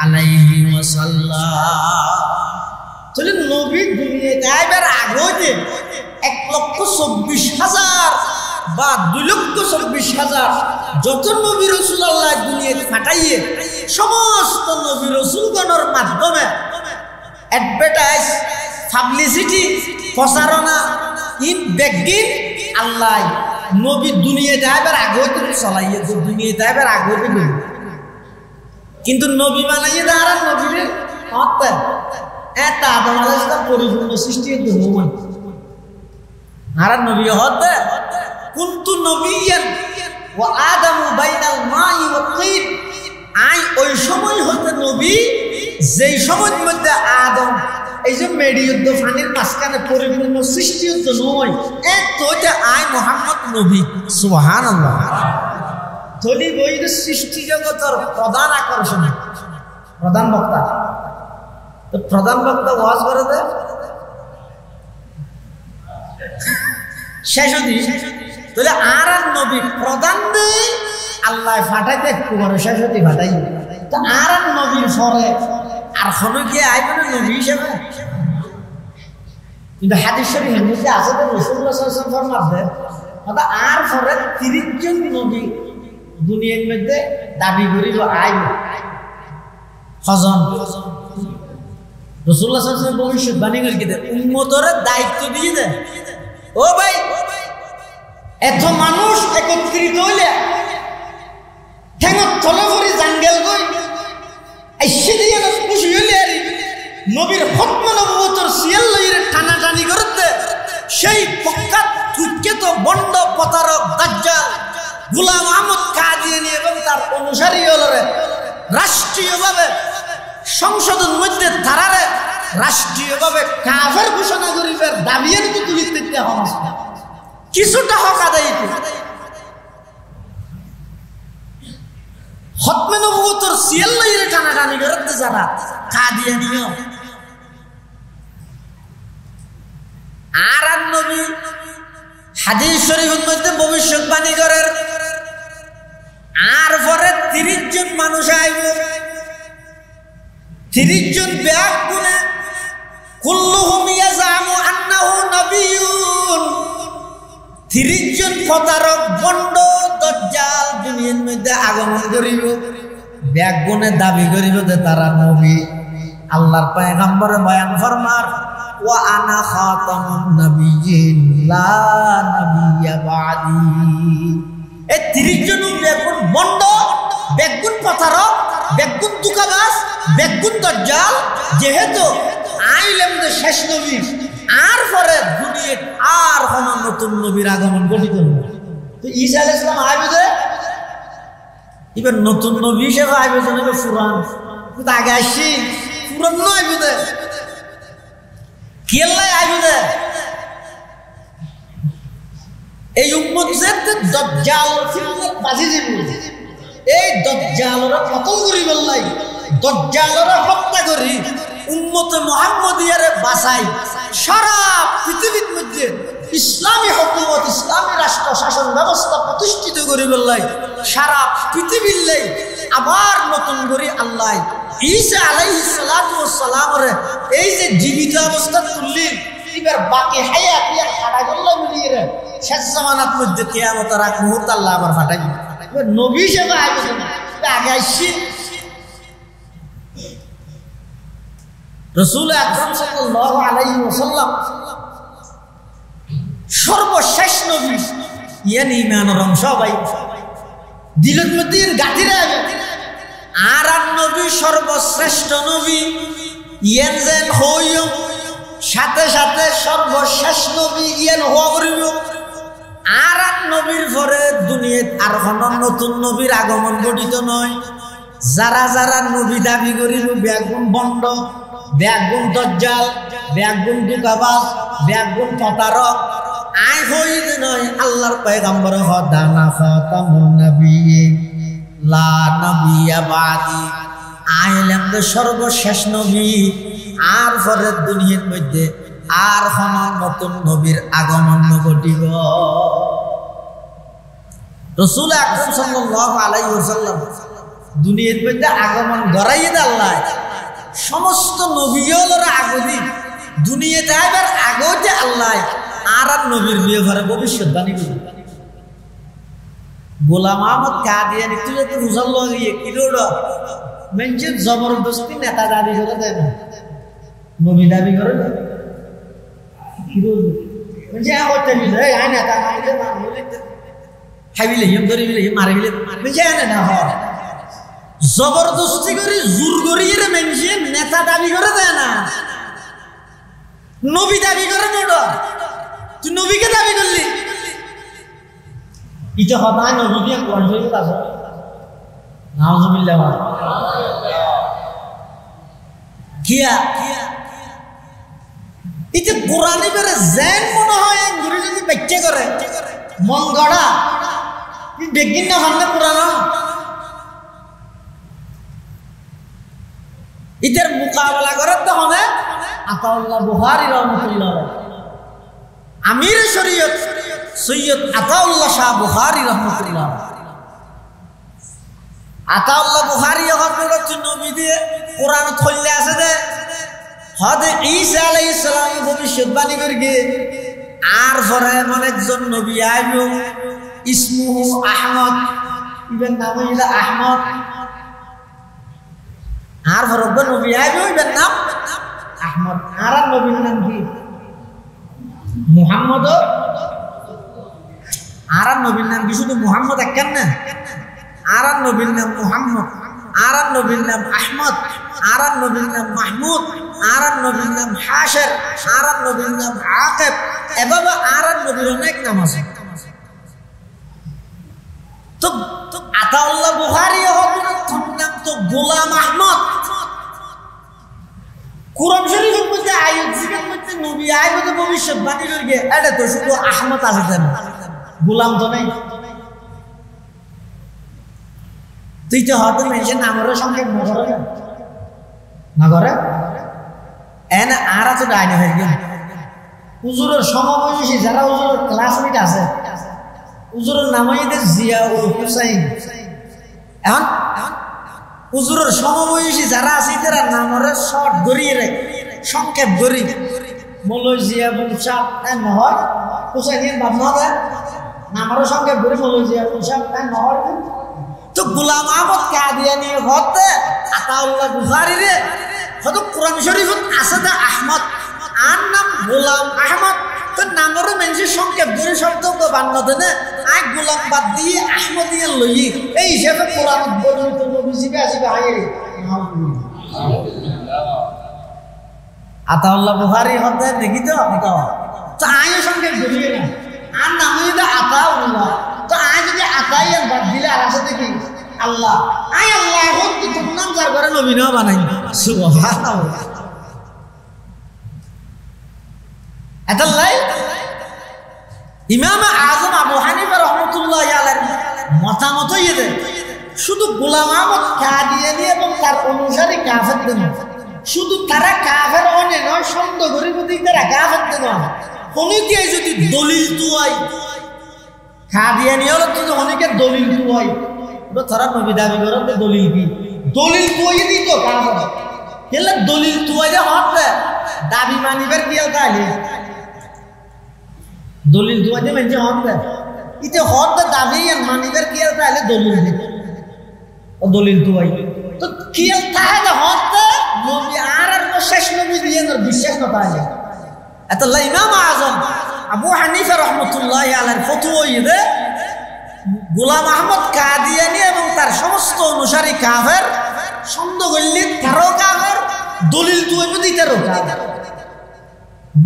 আলাইহি ওয়াসাল্লাম। তাহলে নবী দুনিয়াতে আইবার আগে যে 1,24,000 বা 2,24,000 যত নবী রাসূল আল্লাহ দুনিয়াতে পাঠাইয়ে সমস্ত নবী রাসূলগণের মাধ্যমে অ্যাডভার্টাইজ পাবলিসিটি প্রচারণা ইন বেগিন আল্লাহ নবী দুনিয়াতে আইবার আগে তো চলাইয়ে দুনিয়াতে আইবার আগে তো কিন্তু নবী বানাইয়ে দেয় আর নবীর হত্যা এটা আদম আলাইহিস সালাম পরিপূর্ণ সৃষ্টি হতে নয় আর নবী হত্যা কুনতু নবিয়ান ওয়া আদামু বাইনাল মাই ওয়া তিন আই ওই সময় হতে নবী যেই সময়ের মধ্যে আদম এই যে মেডিয়ুদ্ধ পানির মাঝখানে পরিপূর্ণ সৃষ্টি হতে নয় তো আই মুহাম্মদ নবী সুবহানাল্লাহ। তলি বইয়ের সৃষ্টি জগতের প্রধান আকর্ষণ প্রধান বক্তা তো প্রধান বক্তা ওয়াজ করে দেয় শেষ তাহলে আর নবী প্রধান দেয় আল্লাহ ফাটাইতে একটু বড় শেষতি ফাটাই তো আর নবীর পরে আর কোনো গিয়ে আইব না নবী হিসেবে কিন্তু হাদিস শরীফের মধ্যে আছে তো রাসূলুল্লাহ সাল্লাল্লাহু আলাইহি ওয়াসাল্লাম ফরমাতেন অর্থাৎ আর পরে 30 জন নবী দুনিয়ার মধ্যে দাবি করিল আইব হজন রাসূলুল্লাহ সাল্লাল্লাহু আলাইহি ওয়াসাল্লাম ভবিষ্যৎবাণী করে দেন উম্মতের দায়িত্ব দিয়ে দেন ও ভাই এত মানুষ একত্রিত হইলে ঠেঙত তলে করে জাঙ্গেল গই আইসে দিয়ে খুশি হইলে আর নবীর খতম নবুয়তের সিয়াল লইরে টানাটানি করতে সেই পক্ষাত কুখ্যাত বন্ড প্রতারক দাজ্জাল গোলাম আহমদ কাদিয়ানী এবং তার অনুসারী হলরে রাষ্ট্রীয়ভাবে সংসদের মধ্যে তারারে রাষ্ট্রীয়ভাবে কাফের ঘোষণা করিবার দাবিয়ে তো তুলিতে হওয়া কিছুটা হক আদায় খতমে নবুয়তের সিয়াল লইরে টানাটানি করতে যারা কাদিয়ানীও আর নবী হাদিস শরীফের মধ্যে ভবিষ্যৎবাণী করেন আর পরে 30 জন মানুষ আইব 30 জন ব্যাগ গুনে কুল্লুহুম ইয়াজামু আন্নাহু নাবিয়্যুন 30 জন প্রতারক বন্ড দাজ্জাল দুনিয়ার মধ্যে আগমন করিব ব্যাগ গুনে দাবি করিব যে তারা নবী আল্লাহর পয়গম্বরে বয়ান ফরমার ওয়া আনা খাতামুন নাবিয়্যিন লা নাবিয়্যা বাদি এই 30 জন বেগুন বন্ড বেগুন প্রতারক বেগুন দুকাবাস বেগুন দাজ্জাল যেহেতু আইলেম যে শেষ নবী আর পরে দুনিয়ার আর কোন নতুন নবীর আগমন ঘটিত হবে তো ঈসা আলাইহিস সালাম আইবে এবার নতুন নবী হিসেবে আইবে যে পুরান কিন্তু আগে আসি পুরান নয় আইবে কি আল্লাহ আইবে এই উম্মত যে দাজ্জাল ফিতনাত বাজি যাবে এই দাজ্জালরা কতল করি বললাই দাজ্জালরা হত্যা করি উম্মতে মুহাম্মদিয়ারে বাঁচাই সারা পৃথিবীর মধ্যে ইসলামী হুকুমত ইসলামী রাষ্ট্র শাসন ব্যবস্থা প্রতিষ্ঠিত করি বললাই সারা পৃথিবীর লাই আবার নতুন করে আল্লাহ ঈসা আলাইহিস সালাতু ওয়াস সালামের এই যে জীবিত অবস্থা তুললি এবার বাকি হায়াত ইয়া খাড়া করলা মিলিয়ে রে শেষ জামানাত মধ্যে কিয়ামতের আগ মুহূর্ত আল্লাহ আবার ফাটাই এবার নবী হিসেবে আইবে আগে আসি রাসূল আকরাম সাল্লাল্লাহু আলাইহি ওয়াসাল্লাম সর্বশেষ নবী ইয়ান ঈমানের অংশ ভাই দিলের মধ্যে গাঁথিরা আর নবী সর্বশ্রেষ্ঠ নবী ইয়ান যেন হইও সাথে সাথে সর্বশেষ নবী ইয়ান হওয়া করিব আর নবীর পরে দুনিয়াত আর কোন নতুন নবীর আগমন ঘটিত নয় যারা যারা নবী দাবি করিল বেগুন বন্ড বেগুন দাজ্জাল বেগুন দুকাবাজ বেগুন প্রতারক আই হইল নয় আল্লাহর পয়গম্বর হদানা খাতামুন নাবিয়্যিন লা নাবিয়্যা বাদি আইলাম যে সর্বশেষ নবী আর পরে দুনিয়ার মধ্যে আর কোন নতুন নবীর আগমন ঘটিব রাসূল আকরাম সাল্লাল্লাহু আলাইহি ওয়াসাল্লাম দুনিয়ার মধ্যে আগমন গড়াইয়ে দে আল্লাহ সমস্ত নবীগুলোর আগদি দুনিয়াতে আইবার আগতে আল্লাহ আর নবীর ব্যাপারে ভবিষ্যৎবাণী করে গোলাম আহমদ কাদিয়ানী তুই তো রোজা লাগিয়ে কি রোড মেনছে জবরদস্তি নেতা দাবি করে দেয় না নবী দাবি করে না কি রোজ মেনছে হতে মিলে আয় নেতা মাইলে মারলে খাইলে হিম ধরিলে মারিলে মেনছে না হয় জবরদস্তি করে জোর করিয়ে মেনছে নেতা দাবি করে দেয় না নবী দাবি করে নোড তুই নবীকে দাবি করলি ইটা হতায় নবী দিয়ে কোরআন শরীফ আছে নাউজুবিল্লাহ কিয়া ইতে কোরআনে বেরে জেন মনে হয় গুরু যদি ব্যাখ্যা করে মন গড়া কি বেগিন না ভাঙলে কোরআন ইতের মোকাবেলা করে তো হবে আতাউল্লাহ বুখারী রাহমাতুল্লাহ আমির শরীয়ত সৈয়দ আতাউল্লাহ শাহ বুখারী রাহমাতুল্লাহ আতাউল্লাহ বুখারী হযরত নবী দিয়ে কোরআন খোললে আছে যে হযরত ঈসা আলাইহিস সালাম ভবিষ্যৎবাণী করে গিয়ে আর পরে এমন একজন নবী আইব ইসমুহু আহমদ, ইবেন নাম হইল আহমদ। আর পরে নবী আইব ইবেন নাম আহমদ। আর নবীর নাম কি? মুহাম্মদ। আর নবীর নাম কি শুধু মুহাম্মদ একখান না? আর নবীর নাম মুহাম্মদ, আর নবীর নাম আহমদ, আর নবীর নাম মাহমুদ, আর নবীর নাম হাশর, আর নবীর নাম আকিব। এভাবে আর নবীর অনেক নাম আছে। তো আতাউল্লাহ বুখারী নাম তো গোলাম আহমদ। কুরআন শরীফের মধ্যে আয়াতের মধ্যে নবী আইবে ভবিষ্যৎবাণী করে এটা তো শুধু আহমদ আছে জানো, গোলাম তো নাই। তুই তো হয়তো মেনশন নামের সঙ্গে না করে এনে আর আছে ডাইনে হয়ে গেল। হুজুরের সমবয়সী যারা হুজুরের ক্লাসমেট আছে, হুজুরের নাম হইতে জিয়াউল হুসাইন। এখন হুজুরের সমবয়সী যারা আছে তারা নামের শর্ট ধরিয়ে রাখে, সংক্ষেপ ধরি মৌলভী জিয়াউল শাহ নহর হুসাইন বাদ না নামের সংক্ষেপ ধরি মৌলভী জিয়াউল শাহ নহর। তো গোলাম আহমদ কাদিয়ানী হতে আতাউল্লাহ বুখারী রে হয়তো কোরআন শরীফত আছে না আহমদ, আর নাম গোলাম আহমদ। তো নামের মানুষের সংক্ষেপ ধরে শব্দ বান্নতে না আগ গোলাম বাদ দিয়ে আহমদ দিয়ে লই এই হিসেবে কোরআন বর্ণিত নবী জিবে আসবে আগে আতাউল্লাহ বুখারী হতে দেখি তো তো আয়ের সংক্ষেপ ধরিয়ে না আর নাম হইলে আতাউল্লাহ। তো আয় যদি আতাই বাদ দিলে আর আছে দেখি আল্লাহ আয় আল্লাহ এখন কি তোর নাম যার করে নবী না বানাই সুবহানাল্লাহ। এতাল্লাই ইমাম আযম আবু হানিফা রাহমাতুল্লাহি আলাইহি মতামত ইয়ে শুধু গোলাম আহমদ কাদিয়ানী এবং তার অনুসারী কাফেরদের না, শুধু তারা কাফের অনে নয় সন্দেহ করে প্রতি তারা কাফেরদের নয়। কোনকে যদি দলিল তুই কাদিয়ানী হলো তো অনেকে দলিল তুই তারা নবী দাবি করেন দলিল কি দলিল তুই দিত কাফের কেলে দলিল তুই হতে দাবি মানিবার কি তাহলে দলিল তুই দে মেনছে হতে ইতে হতে দাবি মানিবার কি তাহলে দলিল দিত ও দলিল তুই তো কি তাহলে হতে নবী আর শেষ নবী দিয়ে বিশ্বাস না পায়। এতলা ইমাম আযম আবু হানিফা রাহমাতুল্লাহি আলাইহির ফতোয়া ইদে গোলাম আহমদ কাদিয়ানী এবং তার সমস্ত অনুসারী কাফের, সন্দেহ করলে তারও কাফের, দলিল তুই দিতেরও কাফের,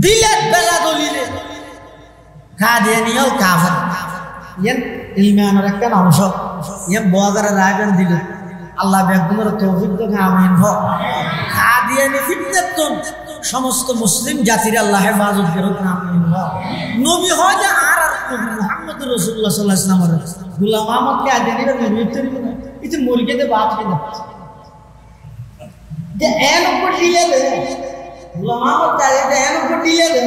বিলেত বেলা দলিলে কাদিয়ানীও কাফের। ইয়ান ইমানের একটা অংশ ইয়ান বয়াদের রায়গান দিল আল্লাহ বেগমের তৌফিক তো আমিন হ। কাদিয়ানী ফিতনাতুন সমস্ত মুসলিম জাতির আল্লাহ হেফাজত করুক আমিন হ। নবী হয় যে আর মুহাম্মদ রাসূলুল্লাহ সাল্লাল্লাহু আলাইহি ওয়াসাল্লাম গোলাম আহমদ কাদিয়ানীর নবী তৈরি না ইতে মুরগিতে বাত কি না যে এন উপর দিলে দে গোলাম আহমদ কাদিয়ানী এন উপর দিলে দে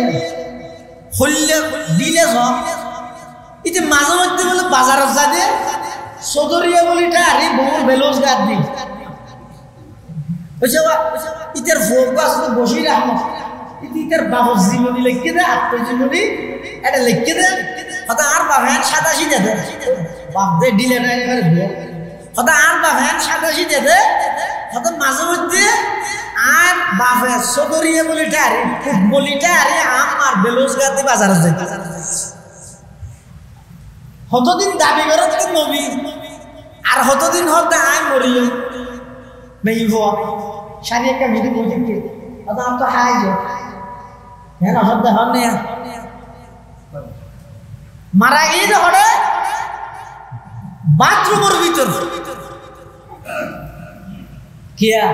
হইলে দিলে সব ইতে মাঝে মধ্যে বলে বাজারত যা দে সদরিয়া বলিটা আরে বহু বেরোজগার দি ইতার ফোকাস তো বসির আহমদ ইতার বাবু জীবনী লিখে দে আত্মজীবনী এটা লিখে দে হয়তো আর বাভেন 87 দে বাপ দে ডিলে না এবারে হয়তো আর বাভেন 87 দে হয়তো মাঝে মধ্যে আর বাপে সদরিয়া বলিটা আরে বলিটা আরে আমার বেরোজগার দি বাজারে যাই হতদিন দাবি করে নবী আর হতদিন হতে আয় মরিও মেই হওয়া সারি একটা ভিডিও বুঝিকে অত আপ তো হাই যো হ্যাঁ না হতে হন না মারা গিয়ে হরে বাথরুমের ভিতর কিয়া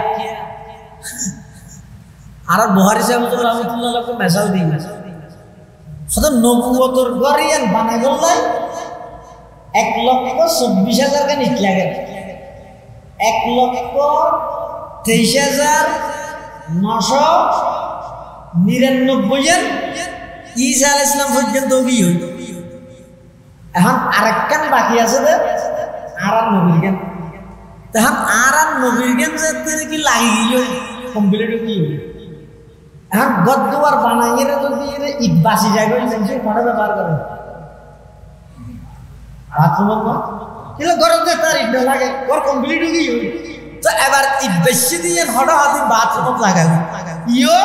আর বুখারী সাহেব রাহমাতুল্লাহ আলাইহি মেসাল দিই হতে নবুয়তর গরিয়ান বানাই বললাই 1,24,000 का निकला गया 1,23,999 ঈসা আলাইহিস সালাম পর্যন্ত কি হইল। এখন আরেকখান বাকি আছে যে আর নবীর জ্ঞান তখন আর নবীর গেম যেতে কি লাগি গিয়ে কমপ্লিট কি এখন গদ্দুয়ার বানাইয়ে যদি ইট বাসি যায় ফটো ব্যবহার করে বাথরুমত না কিন্তু ঘরে তার ইট লাগে ওর কমপ্লিট কি তো এবার ইট বেশি দিয়ে ফটো হাতে বাথরুমত লাগাবে ইয়ো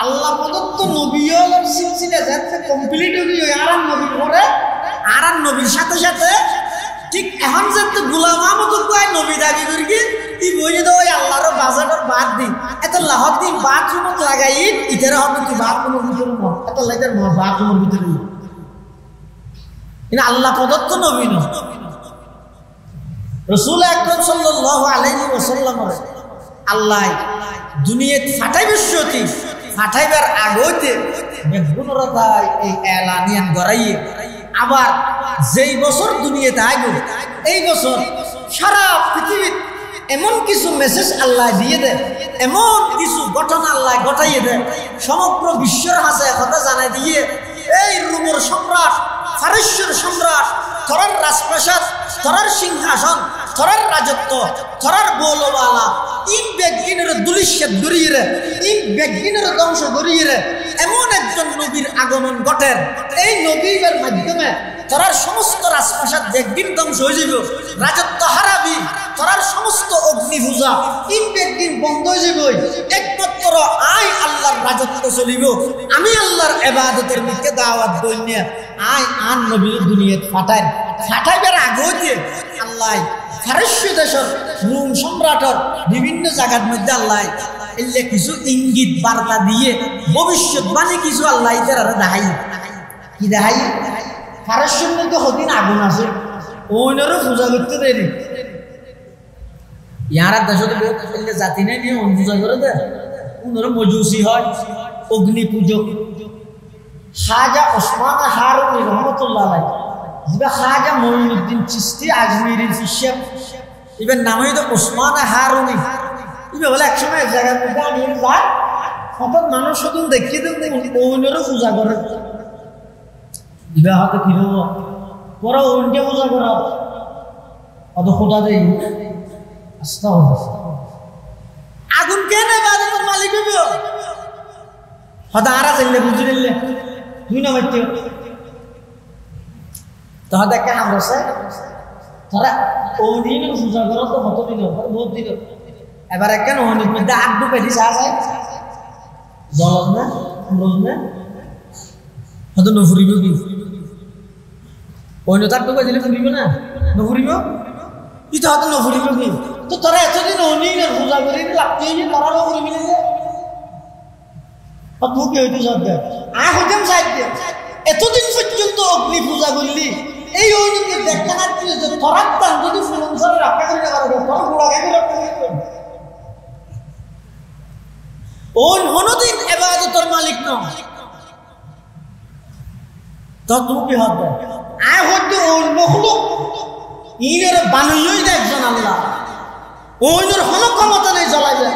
আল্লাহ প্রদত্ত নবীও সিলসিলা যাতে কমপ্লিট কি আর নবী পরে আর নবীর সাথে সাথে ঠিক এখন যাতে গোলাম আহমদ কয় নবী দাবি করি কি ই বইয়ে দাও আল্লাহর বাজারের বাদ দি এত লাহত দিন বাথরুমত লাগাই ইটারে হবে কি বাথরুমের ভিতরে মত এত লাইটার মত বাথরুমের ভিতরে ইনা আল্লাহ প্রদত্ত নবী না রাসূল আকরাম সাল্লাল্লাহু আলাইহি ওয়াসাল্লাম আল্লাহ দুনিয়াত ফাটাই বিশ্বতি ফাটাইবার আগতে বেগুনরতায় এই এলানিয়ান গরাইয়ে আবার যেই বছর দুনিয়াতে আইব এই বছর সারা পৃথিবীর এমন কিছু মেসেজ আল্লাহ দিয়ে দেয় এমন কিছু ঘটনা আল্লাহ ঘটাইয়ে দেয় সমগ্র বিশ্বের হাসে কথা জানাই দিয়ে এই রোমের সম্রাট ফারস্যের সম্রাট থরার রাজপ্রাসাদ থরার সিংহাসন থরার রাজত্ব থরার বৌলবালা ইন বেগিনের দুলিশ্বাদ গড়িয়ে ইন বেগিনের ধ্বংস গড়িয়ে এমন একজন নবীর আগমন ঘটেন এই নবীর মাধ্যমে তোরার সমস্ত রাজপ্রাসাদ একদিন ধ্বংস হয়ে যাব রাজত্ব হারাবি তোরার সমস্ত অগ্নিপূজা ইন একদিন বন্ধ হয়ে যাব একমাত্র আই আল্লাহর রাজত্ব চলিব আমি আল্লাহর ইবাদতের দিকে দাওয়াত দইনে আই আন নবীর দুনিয়াত ফাটাইবার আগে আল্লাহ ফারস্য দেশের রোম সম্রাটের বিভিন্ন জায়গার মধ্যে আল্লাহ এলে কিছু ইঙ্গিত বার্তা দিয়ে ভবিষ্যৎবাণী কিছু আল্লাহ তারা দেখাই কি দেখাই ফারস্যের মধ্যে হদিন আগুন আছে ওইনারও পূজা করতে দেয়নি ইয়ার দেশে জাতি নেই নিয়ে পূজা করে দেয় ওনারও মজুসি হয় অগ্নি পূজক খাজা ওসমান হারুনি রহমতুল্লাহ আলাইহি যেটা খাজা মঈনুদ্দিন চিশতি আজমিরের শিষ্য এবার নামই তো ওসমান হারুনি এবার বলে একসময় এক জায়গার মধ্যে আমি যাই হঠাৎ মানুষ শুধু দেখিয়ে দেন ওইনারও পূজা করে এবার হয়তো কি হবো পরে ওইনকে পূজা করা অত খোদা দেই আগুন কেন ইবাদতের মালিক হইব হয়তো আরা চাইলে বুঝি নিলে তুই না মাইতে তাহলে একটা হাম আছে তারা ওদিন পূজা করা তো কত দিন বহুত দিন এবার একটা ওদিন মধ্যে আগ ডুবে দিছে আছে জল না রোজ না হয়তো নফুরিব কি অন্য তার ডুবে দিলে ফুরিব না নফুরিব ইটা হয়তো নফুরিব কি তো তোরা এতদিন অনিনের পূজা করি লাগতে তারা নফুরিবি না তুই কি হইতে সব দেখ হইতাম সাইড এতদিন পর্যন্ত অগ্নি পূজা করলি এই অগ্নিকে দেখা না দিলে যে তোরার দান যদি ফুলন সারে রক্ষা করে না পারবে তোর গোড়া গায়ে রক্ষা করে কোনদিন ইবাদতের মালিক ন তো তুমি কি হবে হইতে অন্য হলো ইনের বানাইই দেয় একজন আল্লাহ ওইনের কোনো ক্ষমতা নেই জ্বলাইবে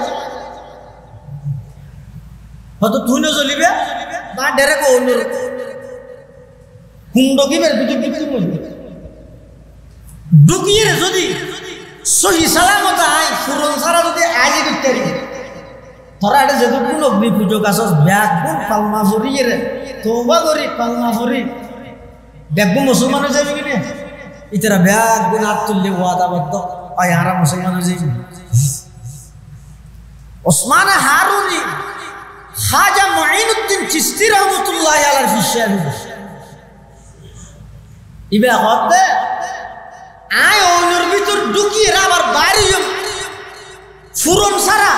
হয়তো তুই না জ্বলিবে বা ডেরে অন্যের কুণ্ড কিবের ঢুকিয়ে যদি সহি সালামত আয় ফুরন ছাড়া যদি আজই করতে পারি তোরা এটা যেটুকুন অগ্নি পুজো গাছ ব্যাগুন পালমা ভরিয়ে রে তৌবা করি পালমা ভরি ব্যাগুন মুসলমান হয়ে যাবে কিনে ইতারা ব্যাগুন হাত তুললে ওয়াদাবদ্ধ আয় হারা মুসলমান হয়ে যাবে ওসমান হারুনি খাজা মঈনুদ্দিন চিশতি রহমতুল্লাহ আলাইহির শিষ্য ইবে হতে আয় ওর ভিতর ঢুকিয়ে আবার বাইরে ফুরন সারা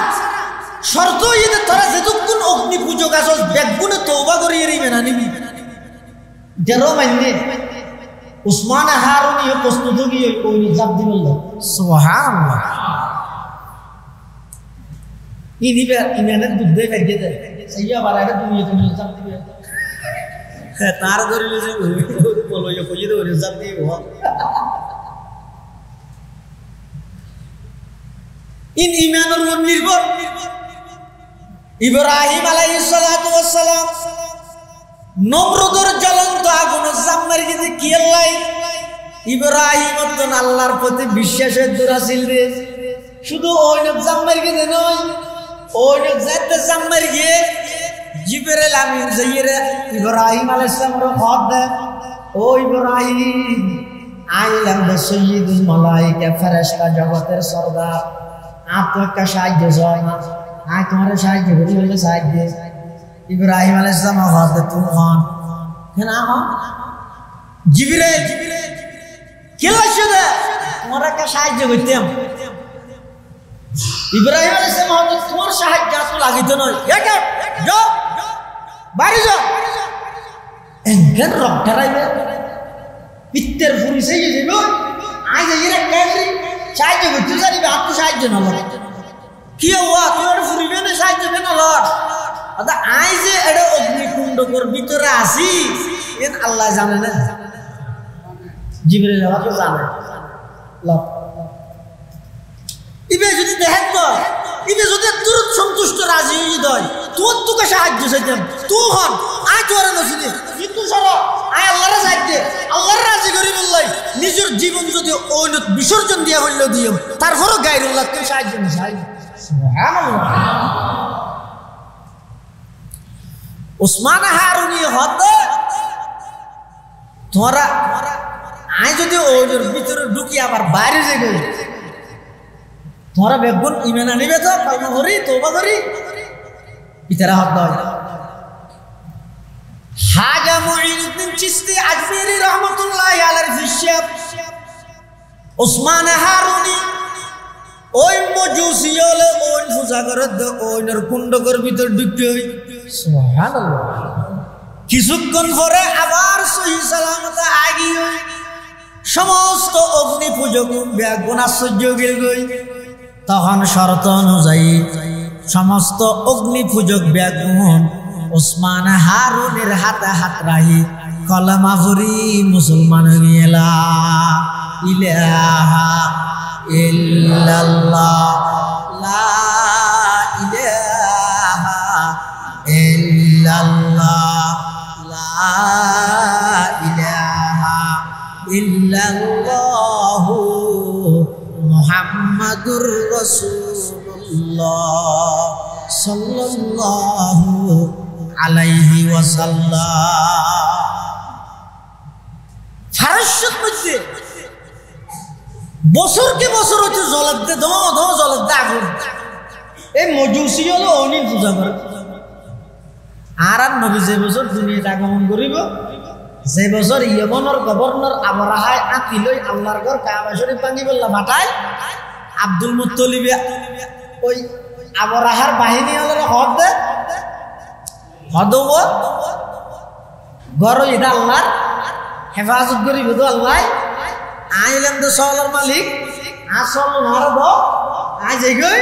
শর্ত ইয়ে তোরা যেতক্ষণ অগ্নি পূজক আসস বেগুনে তওবা করিয়ে নিবে না নিবি দেরো মাইনে উসমান হারুনি প্রস্তুত গিয়ে ওই জাপ দিল সুবহানাল্লাহ ই নিবে ইমানের দুধে ফেলে দেয় সাইয়া বাড়ারে তুমি তুমি জাপ দিবে তার ধরিলে যে বলো ইয়ে কইয়ে দেব জাপ দিবে ইন ইমানের উপর নির্ভর ইব্রাহিম আলাইহিস সালাতু ওয়াস সালাম নমরুদের জ্বলন্ত আগুনে জাম্মার গিয়ে কি আল্লাহ ইব্রাহিম তো আল্লাহর প্রতি বিশ্বাসের দূর আছিল রে শুধু ওই লোক জাম্মার গিয়ে নয়, ওই লোক যাইতে জাম্মার গিয়ে জিবরিল আমিন যাইরে ইব্রাহিম আলাইহিস সালামের খত দেয়, ও ইব্রাহিম আইলাম দে সাইয়্যিদুল মালায়েকা ফেরেশতা জগতের সরদার, আপনাকে সাহায্য চাই না, আয় তোমার সাহায্য করি বলে সাহায্য। ইব্রাহিম আলাইহিস সালাম খত দে তুমি হন কেন হন জিবরিল কে লাইছে দে তোমার কে সাহায্য করতাম। ইব্রাহিম আলাইহিস সালাম হত তোমার সাহায্য তো লাগিত নয়, একা যাও বাড়ি যাও এঙ্গেন রক ধরাইবে পিত্তের পুলিশে যাইব আই যাইরে কেমরি সাহায্য করতে জানিবে আপনি সাহায্য না লড় কি হওয়া তোর ফুরিবে না সাহায্য কেন লড় আদা আই যে এড়ে অগ্নিকুণ্ডকর ভিতরে আসি এন আল্লাহ জানে না, জিবরিল আমাকে জানে। লড় ইবে যদি দেখেন তো ইবে যদি তোর সন্তুষ্ট রাজি হয়ে যায় তোর তোকে সাহায্য চাইতাম তুই হন আয় তোর নসিদে কিন্তু সরো আয় আল্লাহর সাহায্য আল্লাহর রাজি করি বললাই নিজের জীবন যদি ওই বিসর্জন দিয়া হইল দিও তারপরও গায়রুল্লাহ তুই সাহায্য না সাহায্য। সুবহানাল্লাহ। উসমান হারুনি হতে তোরা আয় যদি ওই ভিতরে ঢুকি আবার বাইরে যাবে তোরা বেগুন ইমান আনিবে তো কালমা করি তওবা করি ইতারা হত হয়। হাজা মুঈনুদ্দিন চিশতি আজমিরি রাহমাতুল্লাহি আলাইহি ফিশাব উসমান হারুনি ওই মজুসিয়লে ওই পূজাঘরের ওইনার কুণ্ডকর ভিতর ঢুকতে হই। সুবহানাল্লাহ। কিছুক্ষণ পরে আবার সহি সালামতে আগি হই সমস্ত অগ্নি পূজক বেগুন আশ্চর্য গেল গই তখন শর্ত অনুযায়ী সমস্ত অগ্নি পূজক বেগুন উসমান হারুনের হাতে হাত রাহি কলমা পড়ি মুসলমান হয়ে গেলা। ইলাহা ইল্লাল্লাহ লা ইলাহা ইল্লাল্লাহ লা ইলাহা ইল্লাল্লাহু মুহাম্মাদুর রাসূলুল্লাহ সাল্লাল্লাহু আলাইহি ওয়াসাল্লাম। ফারস্যত মধ্যে বছরকে বছর হচ্ছে জলাদ্দে জলাদ্দে আগুন এই মজুসি হলো অনিল পূজা করে। আর নবী যে বছর দুনিয়াতে আগমন করিব যে বছর ইয়েমনের গভর্নর আবরাহায় আঁকি লই আল্লাহর ঘর কাবা শরীফ ভাঙি বললা বাটায় আব্দুল মুত্তলিবে ওই আবরাহার বাহিনী হলো হদ দে হদব গড় এটা আল্লাহর হেফাজত করিব তো আল্লাহ আইলাম তো সহলার মালিক আসল মারব আই যাই গই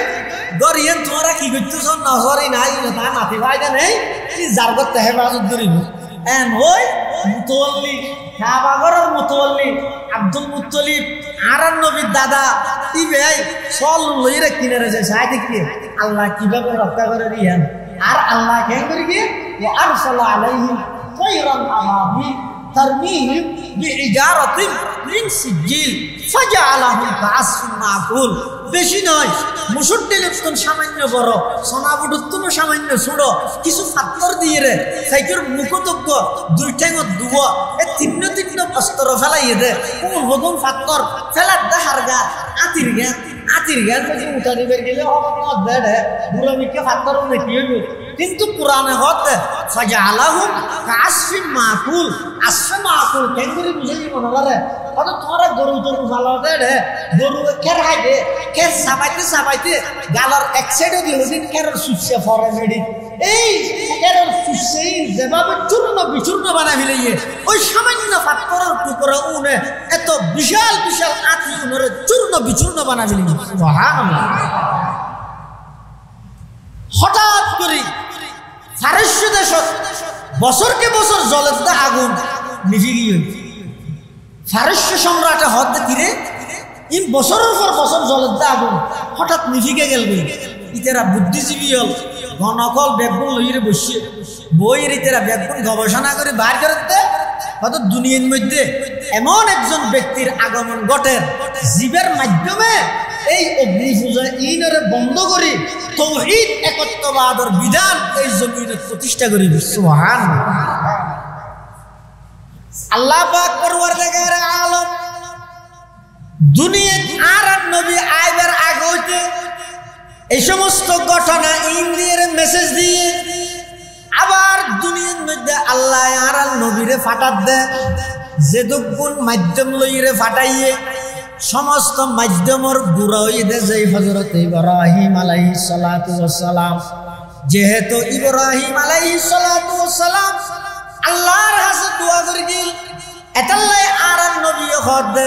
গরিয়েন তোমরা কি করতেছ নজরই নাই তা মাথি ফায়দা নেই যার করতে হেফাজত করিব এন ওই মুতওয়াল্লি কাবাগরের মুতওয়াল্লি আব্দুল মুত্তলিব আর নবীর দাদা ই ভাই সল লইরে কিনারে যায় সাইতে কি আল্লাহ কিভাবে রক্ষা করে রিয়ান আর আল্লাহ কেন করি কি ওয়া আরসালা আলাইহিম তায়রান আবাবিল তারমিহিম বিইজারাতিন মিন সিজিল ফাজআলাহুম কাআসফিন মাকুল। বেশি নয় ৬৫ সামান্য বড় সোনাবুডুত্তন সামান্য ছোট কিছু পাথর দিয়ে রে সাইকের মুখতজ্ঞ দুই ঠ্যাঙত দুব এ তীক্ষ্ণ তীক্ষ্ণ অস্ত্র ফেলাইয়ে দে কোন হদম পাথর ফেলার দেহার গা আতির জ্ঞান যদি উঠা দিবে গেলে দেড়ে বুড়ামিকে পাথর দেখি হইব কিন্তু কোরআনে হতে ফাজআলাহুম কাআসফিন মাকুল আসফে মাকুল কেন করে বুঝে দিব না রে অত তোরা গরু তরু ভালো দে গরু খের খাইবে খের সাবাইতে গালার এক সাইডে দিয়ে দিন খেরের সুসে ফরে মেডি এই খেরের সুসেই যেভাবে চূর্ণ বিচূর্ণ বানাই ফেলে ওই সামান্য পাথরের টুকরা উনে এত বিশাল বিশাল আঁতি উনরে চূর্ণ বিচূর্ণ বানাই ফেলে সুবহানাল্লাহ। হঠাৎ করে ফারস্য দেশত বছরকে বছর জলের আগুন নিভে গিয়ে ফারস্য সম্রাটে হদ কিরে ইন বছরের পর বছর জলের আগুন হঠাৎ নিভিকে গেল ইতেরা বুদ্ধিজীবী হল ঘনকল বেগুন লইরে বসিয়ে বইয়ের ইতেরা বেগুন গবেষণা করে বার করতে হয়তো দুনিয়ার মধ্যে এমন একজন ব্যক্তির আগমন ঘটে জীবের মাধ্যমে এই অগ্নি পূজা ইনরে বন্ধ করি তাওহীদ একত্ববাদের বিধান এই জমিনে প্রতিষ্ঠা করি। সুবহানাল্লাহ। আল্লাহ পাক পরওয়ারদিগার আলম দুনিয়াত আর নবী আইবার আগে হইতে এই সমস্ত ঘটনা ইন্দ্রিয়ের মেসেজ দিয়ে আবার দুনিয়ার মধ্যে আল্লাহ আর নবীরে ফাটাত দেয়, যে দুগুণ মাধ্যম লইরে ফাটাইয়ে সমস্ত মাধ্যমর বুড়া হয়ে দে। যে হযরত ইব্রাহিম আলাইহিস সালাতু ওয়াস সালাম, যেহেতু ইব্রাহিম আলাইহিস সালাতু ওয়াস সালাম আল্লাহর কাছে দোয়া করে গিল, এতাল্লাই আর নবী হদ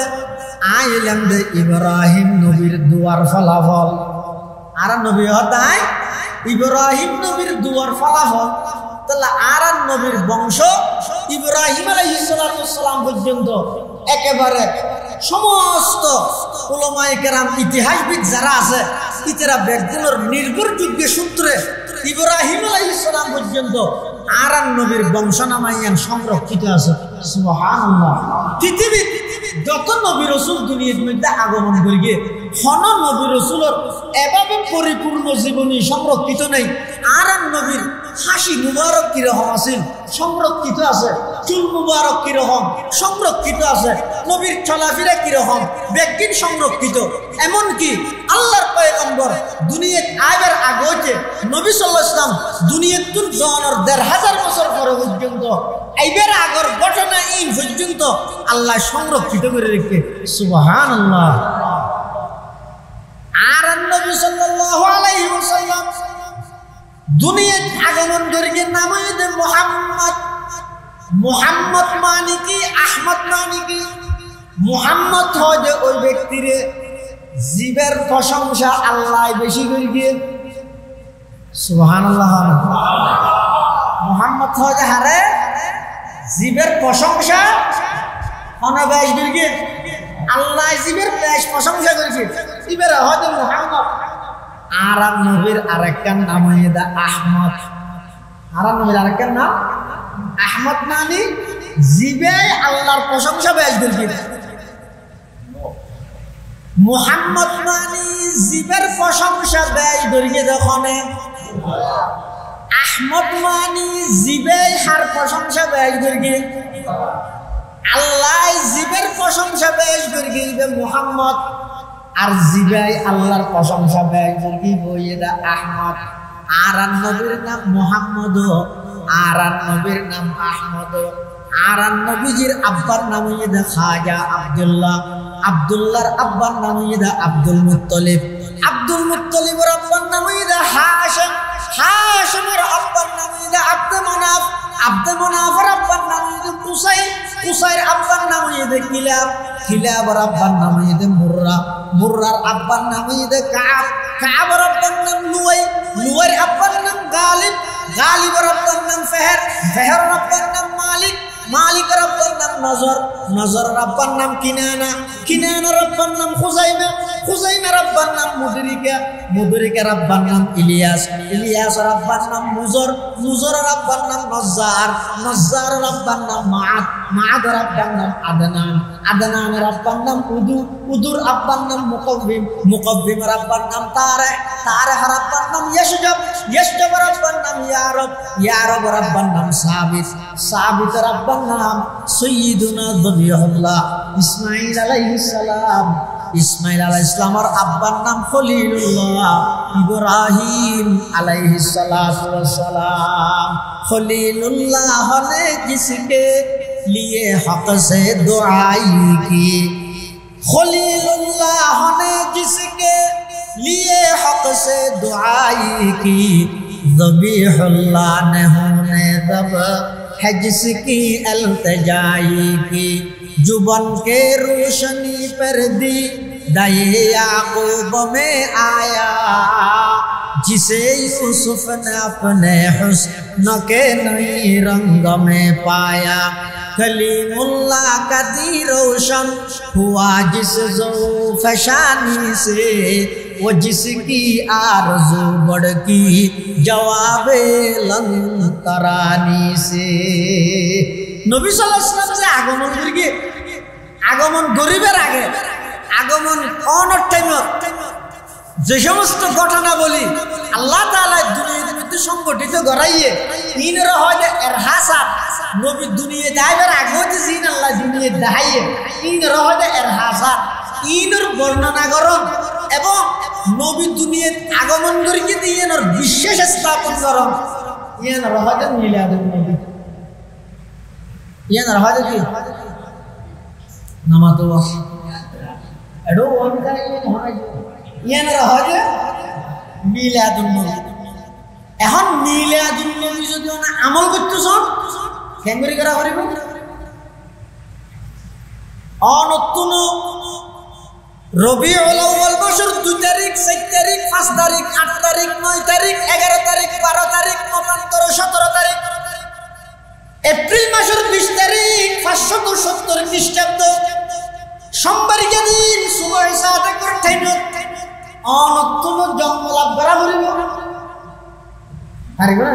আইলাম দে ইব্রাহিম নবীর দুয়ার ফলাফল। আর নবী হদায় ইব্রাহিম নবীর দুয়ার ফলাফল। তাহলে আর নবীর বংশ ইব্রাহিম আলাইহিস সালাতু ওয়াস সালাম পর্যন্ত একেবারে সমস্ত উলামায়ে কেরাম ইতিহাসবিদ যারা আছে ইতারা ব্যক্তির নির্ভরযোগ্য সূত্রে ইব্রাহিম আলাইহিস সালাম পর্যন্ত আর নবীর বংশনামাইয়ান সংরক্ষিত আছে। সুবহানাল্লাহ। পৃথিবীর যত নবী রাসূল দুনিয়ার মধ্যে আগমন করিয়ে কোন নবী রাসূলের এভাবে পরিপূর্ণ জীবনী সংরক্ষিত নেই। আর নবীর হাসি মুবারক কিরকম আছিল সংরক্ষিত আছে, চুল মুবারক কিরকম সংরক্ষিত আছে, নবীর চলাফেরা কিরকম ব্যক্তির সংরক্ষিত। এমনকি আল্লাহর পয়গম্বর দুনিয়াত আইবার আগে হইতে নবী সাল্লাল্লাহু আলাইহি ওয়াসাল্লাম দুনিয়াত জন্মের ১৫০০ বছর পরে পর্যন্ত এইবার আগর ঘটনা এই পর্যন্ত আল্লাহ সংরক্ষিত করে রেখে। সুবহানাল্লাহ। আর নবী সাল্লাল্লাহু আলাইহি ওয়াসাল্লাম দুনিয়াত আগমন করিয়ে নাম হইতে মুহাম্মদ। মুহাম্মদ মানে কি? আহমদ মানে কি? মুহাম্মদ হয় যে ওই ব্যক্তিরে জীবের প্রশংসা আল্লাহ বেশি করিয়ে। সুবহানাল্লাহ। মুহাম্মদ হয় যে হারে জীবের প্রশংসা অনাবাস করিয়ে আল্লাহ জীবের বেশ প্রশংসা করেছে। এবার হয়তো মুহাম্মদ। আর নবীর আরেকটা নাম হইদা আহমদ। আর নবীর আরেকটা নাম আহমদ মানে জীবে আল্লাহর প্রশংসা বেশ করেছে। মুহাম্মদ মানে জীবের প্রশংসা বেশ করিয়ে যখন, আহমদ মানে জীবে হার প্রশংসা বেশ করিয়ে। আল্লাহ জীবের প্রশংসা বেশ করিয়ে মুহাম্মদ, আর জিবাই আল্লাহর প্রশংসা ব্যয় করি বইয়েদা আহমদ। আর নবীর নাম মুহাম্মদ, আর নবীর নাম আহমদ। আর নবীজির আব্বার নাম হইদা খাজা আব্দুল্লাহ, আব্দুল্লাহর আব্বার নাম হইদা আব্দুল মুত্তালিব, আব্দুল মুত্তালিবের আব্বার নাম হইদা হাশিম, হাশিমের আব্বার নাম হইদা আব্দে মানাফ, আব্দে মানাফের আব্বার নাম হইদা কুসাই, কুসাইর আব্বার নাম হইদা কিলাব, কিলাবের আব্বার নাম হইদা মুররা, মুররার আব্বার নাম হইদা কাব, কাবের আব্বার নাম লুয়াই, লুয়াইর আব্বার নাম গালিব, গালিবের আব্বার নাম ফেহের, ফেহেরের আব্বার নাম মালিক, মালিকের আব্বার নাম নজর, নজরের আব্বার নাম কিনানা, কিনানার আব্বার নাম খুজাইমা, খুজাইমার আব্বার নাম মুদরিকা, মুদরিকার আব্বার নাম ইলিয়াস, ইলিয়াসের আব্বার নাম মুজর, মুজরের আব্বার নাম নজ্জার, নজ্জারের আব্বার নাম মাআদ, মাআদের আব্বার নাম আদনান, আদনানের আব্বার নাম উদু, উদুর আব্বার নাম মুকব্বিম, মুকব্বিমের আব্বার নাম তারেক, তারেকের আব্বার নাম ইয়াশজাব, ইয়াশজাবের আব্বার নাম ইয়ারব, ইয়ারবের আব্বার নাম সাবিত, সাবিতের আব্বার নাম সৈয়দুনা যবিহুল্লাহ ইসমাঈল আলাইহিস সালাম, ইসমাঈল আলাইহিস সালামের আব্বার নাম খলিলুল্লাহ ইব্রাহিম আলাইহিস সালাতু ওয়াস সালাম। খলিলুল্লাহ ने जिसके लिए हक से दुआई की, खलीलुल्लाह ने जिसके लिए हक से दुआई की, ज़बीहुल्लाह ने होने जब है जिसकी अल्तजाई की, जुबान के रोशनी पर दी दाए याकूब में आया, जिसे यूसुफ ने अपने हुस्न के नई रंग में पाया, कलीमुल्लाह का दी रोशन हुआ जिस ज़ौफ़शानी से, वो जिसकी आरज़ू बढ़ की जवाबे लन तरानी से। नबी सल्लल्लाहु अलैहि वसल्लम से আগমন করিয়ে আগমন গরিবের আগে আগমন অন টাইমত যে সমস্ত ঘটনা বলি আল্লাহ তাআলা দুনিয়ার মধ্যে সংগঠিত করাইয়ে ইনরা হয় এরহাসাত নবী দুনিয়া যাইবার আগে যে জিন আল্লাহ দুনিয়া দেখাইয়ে ইনরা হয় এরহাসাত ইনর বর্ণনা করন এবং নবী দুনিয়ার আগমন করিয়ে দিয়ে এর বিশ্বাস স্থাপন করন ইনরা হয় মিলাদুন নবী ইনরা হয় কি নামাতো এডো ওয়ান কাই হয় ইনরা হয় মিলাদুন নবী এখন মিলাদুন নবী যদি না আমল করতেছন কেঙ্গরি করা করিব অনতুন রবিউল আউয়াল মাসের 2 তারিখ 4 তারিখ 5 তারিখ 8 তারিখ 9 তারিখ 11 তারিখ 12 তারিখ 15 17 তারিখ এপ্রিল মাসের 20 তারিখ 570 খ্রিস্টাব্দ সোমবারকে দিন সুবহ সাদে করে ঠাইনত অনতুন জন্ম লাভ করা করিব পারিব না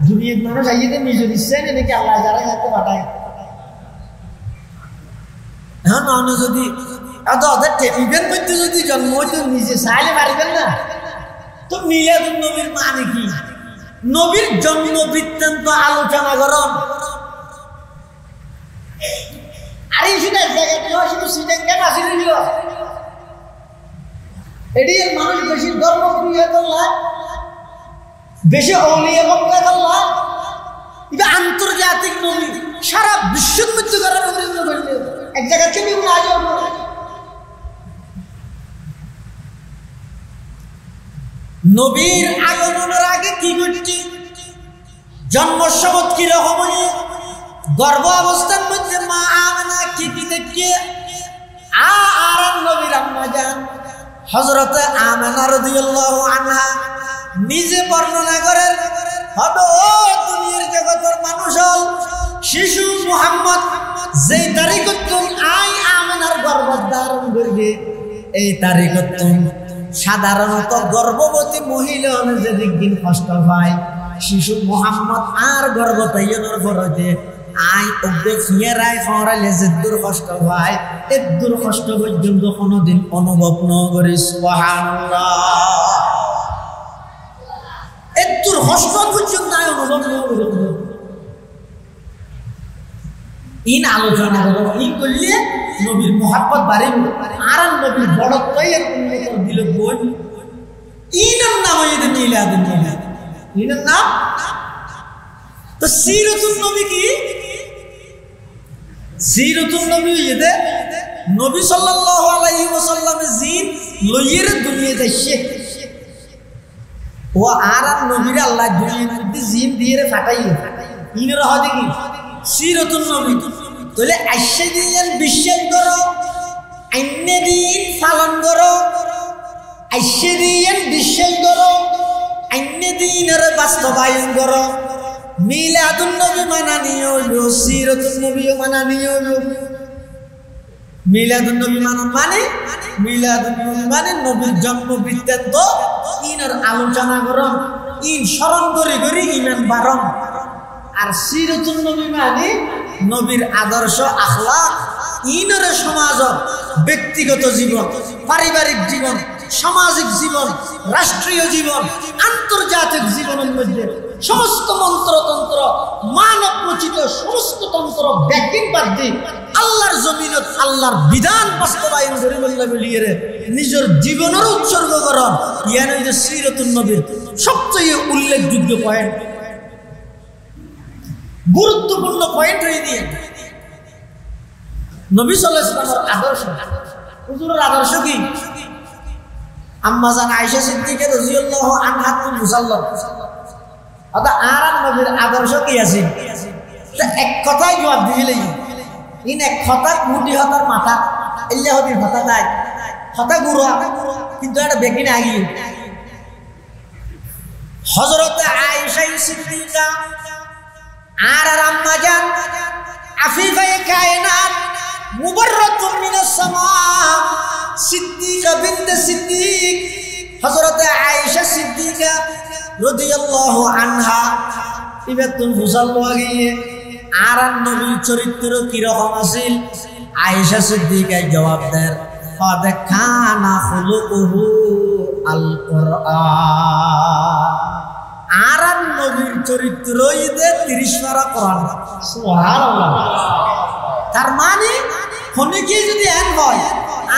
দুনিয়ার মানুষ আইতে নিজে দিচ্ছে নাকি আল্লাহ যারা হাতে পাঠায় এখন অন্য যদি ওদের টেলিভিশন মধ্যে যদি জন্ম হইতো নিজে চাইলে পারিবেন না তো মিলাদুন নবীর মানে কি নবীর জন্ম বৃত্তান্ত আলোচনা করন আর এই শুনে জায়গাটা শুধু সিটেঙ্গা না ছিল এটি মানুষ বেশি ধর্মপ্রিয় করলা বেশি অলিয়া বক্তা করলা এটা আন্তর্জাতিক নবী সারা বিশ্বের মধ্যে করার এক জায়গা থেকে নবীর আগমনের আগে কি ঘটছে জন্ম শপথ কি রকম গর্ভ অবস্থার মধ্যে মা আমেনা কি কি দেখে আর নবীর আম্মা জান হযরত আমেনা রাদিয়াল্লাহু আনহা নিজে বর্ণনা করেন হয়তো ও দুনিয়ার জগতের মানুষ হল শিশু মুহাম্মদ যেই তারিখতুন আই আমেনার গর্ভ ধারণ করবে এই তারিখতুন সাধারণত গর্ভবতী মহিলা যেদিক দিন কষ্ট পায় শিশু মুহাম্মদ আর গর্ভতাইনের পরতে আই ওকে ফিয়েরাই ফরাইলে যে দূর কষ্ট পায় এই দূর কষ্ট পর্যন্ত কোনোদিন অনুভব ন করি সুবহানাল্লাহ এই দূর কষ্ট পর্যন্ত আই অনুভব ন করি ইন আলোচনা করো ই করলে নবীর মোহাব্বত বাড়িব আর নবীর বড়ত্বই দিল বই ইনার নাম হইতে মিলাদুন নবী ইনার নাম তো সিরাতুন নবী কি সিরাতুন নবী হইতে নবী সাল্লাল্লাহু আলাইহি ওয়াসাল্লামের জিন লইয়ের দুনিয়াতে শেখ ও আর নবীর আল্লাহ দুনিয়ার মধ্যে জিন দিয়ে ফাটাইয়ে ইনার হয় কি সিরাতুন নবী তাহলে আইসে দিন বিশ্বাস করো অন্য দিন পালন করো আইসে দিন বিশ্বাস করো অন্য দিনের বাস্তবায়ন করো মিলাদুন নবী মানানিও হইল সিরাতুন নবীও মানানিও হইল মিলাদুন নবী মানে মিলাদুন নবী মানে নবীর জন্ম বৃত্তান্ত ইনের আলোচনা করো ইন স্মরণ করে করে ইমান বারণ আর সিরাতুন নবী মানে নবীর আদর্শ আখলাক ইনর সমাজ ব্যক্তিগত জীবন পারিবারিক জীবন সামাজিক জীবন রাষ্ট্রীয় জীবন আন্তর্জাতিক জীবনের মধ্যে সমস্ত মন্ত্রতন্ত্র মানব রচিত সমস্ত তন্ত্র ব্যাকিং বাদ দিয়ে আল্লাহর জমিনত আল্লাহর বিধান বাস্তবায়ন করে বলিয়ে নিজের জীবনের উৎসর্গ করেন ইয়ান হইছে সিরাতুন নবীর সবচেয়ে উল্লেখযোগ্য পয়েন্ট গুরুত্বপূর্ণ পয়েন্ট হয়ে দিয়ে নবী সাল্লাল্লাহু আলাইহি ওয়াসাল্লামের আদর্শ হুজুরের আদর্শ কি আম্মা জান আয়েশা সিদ্দিকা রাদিয়াল্লাহু আনহা মুসাল্লাম আদা আর নবীর আদর্শ কি আছে তা এক কথাই জবাব দিলেই ইন এক কথা মুটি হাতার মাথা এল্লা হবি কথা দাই কথা গুরু কিন্তু এটা বেকিনে আগি হযরত আয়েশা সিদ্দিকা আর আম্মা জান আফিফায়ে কায়নাত মুবাররাতুন মিনাস সামা সিদ্দিকা বিনত সিদ্দিক হযরত আয়েশা সিদ্দিকা রাদিয়াল্লাহু আনহা ইবাতুল মুসাল্লাহি আর নবীর চরিত্র কি রকম আছিল আয়েশা সিদ্দিকা জবাব দেন قد كان خلقه القرآن আর নবীর চরিত্রই দে 30 পারা কোরআন সুবহানাল্লাহ তার মানে অনেকে যদি এন হয়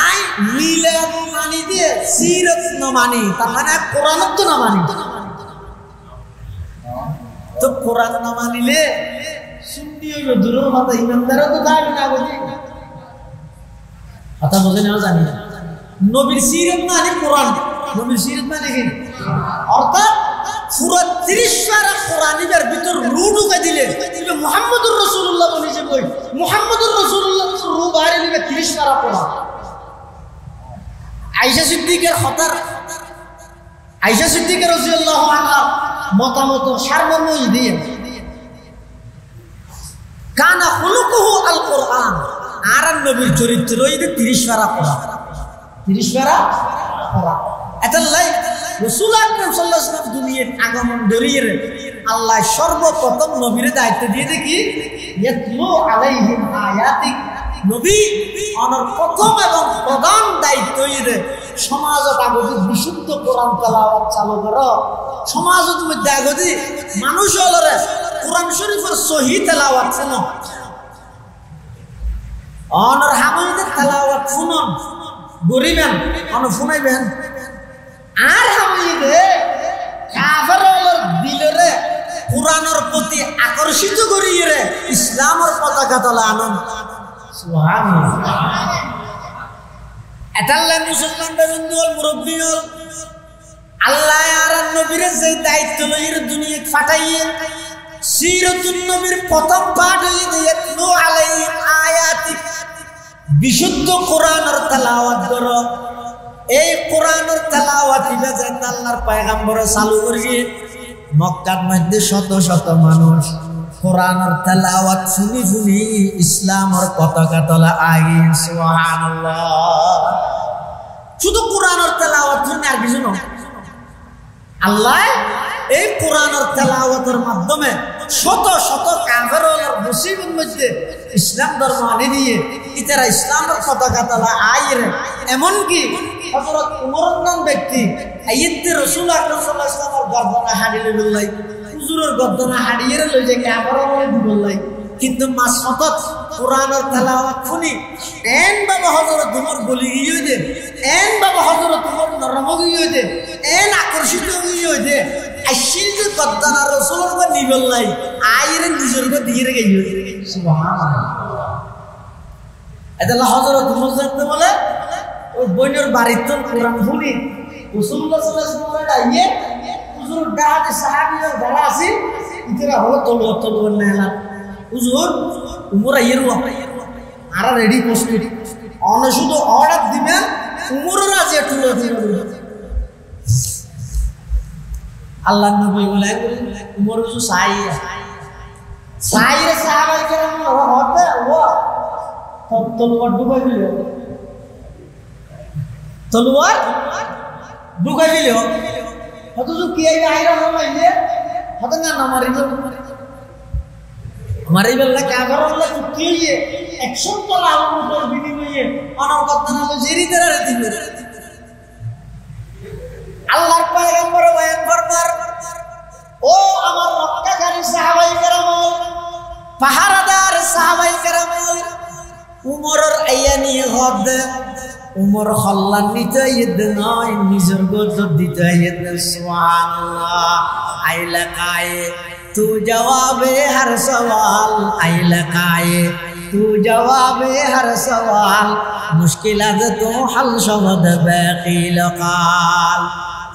আই মিলাদ মানি দিয়ে সিরাত না মানি তার মানে কোরআন তো না মানি তো কোরআন না মানিলে সুন্নি হইল দূরের কথা ইমানদারও তো থাকবে না বুঝি কথা বুঝে নাও জানি নবীর সিরাত মানে কোরআন নবীর সিরাত মানে কি অর্থাৎ পুরো 30 পারা কোরআনের ভিতর রূহ ঢুকে দিলে তুমি মুহাম্মদুর রাসূলুল্লাহ বলি যে কই মুহাম্মদুর রাসূলুল্লাহ রূহ বাইরে দিলে 30 পারা কোরআন আয়েশা সিদ্দিকের খতার আয়েশা সিদ্দিকা রাদিয়াল্লাহু আনহা মতামত সারমর্ম দিয়ে কানা খুলুকুহু আল কোরআন আর নবীর চরিত্র এই 30 পারা কোরআন 30 পারা কোরআন এটালাই রাসূল আকরাম সাল্লাল্লাহু আলাইহি ওয়াসাল্লাম দুনিয়ার আগমন ধরিয়ে আল্লাহ সর্বপ্রথম নবীর দায়িত্ব দিয়ে দেখি ইয়াতলু আলাইহিম আয়াতি নবী অনর প্রথম এবং প্রধান দায়িত্ব ইরে সমাজত আগতি বিশুদ্ধ কোরআন তেলাওয়াত চালু করো সমাজত মধ্যে আগতি মানুষ হলরে কোরআন শরীফের সহি তেলাওয়াত শুনো অনর হামিদে তেলাওয়াত শুনুন গরিবেন অন শুনাইবেন আর হামিদে কাফেরদের দিলরে কোরআনের প্রতি আকর্ষিত করিয়ে ইসলামের পতাকা তলা আনন সুবহানাল্লাহ এটালে মুসলমানদের বন্ধুল মুরব্বী হল আল্লাহ আর নবীর যে দায়িত্ব লইর দুনিয়া পাঠাইয়ে সিরাতুন নবীর প্রথম পাঠ হইয়ে ইয়াতলু আলাইহিম আয়াতি বিশুদ্ধ কোরআনের তেলাওয়াত করো এই কোরআনের তেলাওয়াত দিবে যে আল্লাহর পয়গম্বর চালু করিয়ে মক্কার মধ্যে শত শত মানুষ কোরআনের তেলাওয়াত শুনি শুনি ইসলামের পতাকা তলা আগে সুবহানাল্লাহ শুধু কোরআনের তেলাওয়াত শুনে আর কিছু নয় আল্লাহ এই কোরআনের তেলাওয়াতের মাধ্যমে শত শত কাফেরের মুসিবতের মধ্যে ইসলাম ধর্ম আনি দিয়ে ইতারা ইসলামের পতাকা তলা আইরে এমনকি হযরত উমর নাম ব্যক্তি আইতে রাসূল আকরাম সাল্লাল্লাহু আলাইহি ওয়াসাল্লামের গর্দনা হাড়িয়ে বললাই হুজুরের গর্দনা হাড়িয়ে লই যে কাফেরের বলে বললাই কিন্তু মাসফাত কোরআনের তেলাওয়াত শুনি এন বাবা হযরত উমর বলি গিয়ে দে এন বাবা হযরত উমর নরম গিয়ে দে এন আকর্ষিত গিয়ে দে আশিল যে গর্দনা রাসূলের বা নিবল্লাই আইরে নিজের বা দিয়ে গিয়ে সুবহানাল্লাহ এদাল্লাহ হযরত উমর জানতে বলে ওই বইনের বাড়িতে কোরআন শুনি রাসূলুল্লাহ সাল্লাল্লাহু আলাইহি ওয়াসাল্লাম আইয়ে হুজুর দাঁতে সাহাবীদের যারা আছে ইতরা হলো তলোয়ার নেলা হুজুর উমর আইয়ের আর রেডি প্রস্তুত অন শুধু অর্ডার দিবেন উমরের আছে টুলো আল্লাহর নবী বলে উমর কিছু সাইয়ে সাহাবায়ে কেরাম হতে ও তলোয়ার ডুবাই দিল তলোয়ার ঢুকাই দিল অথচ কি আইরা হলাইলে হত না মারিল মারিবেল্লা কাগরল্লা কি হইয়ে 100 তলা আলমুটার বিনিময়ে অনর্গত না জেরিতে রে দিল আল্লাহর পয়গম্বর বয়ান ফরমার ও আমার রক্ষাকারী সাহাবায়ে কেরাম পাহারাদার সাহাবায়ে কেরাম উমরের আইয়া নিয়ে হদ উমর হল্লান নিতে ইদ নয় নিজের গদ দিতে ইদ সুবহানাল্লাহ আইলা কায়ে तू जवाबे हर सवाल आइला काये तू जवाबे हर सवाल मुश्किलात तो हल शब्द बाकी लकाल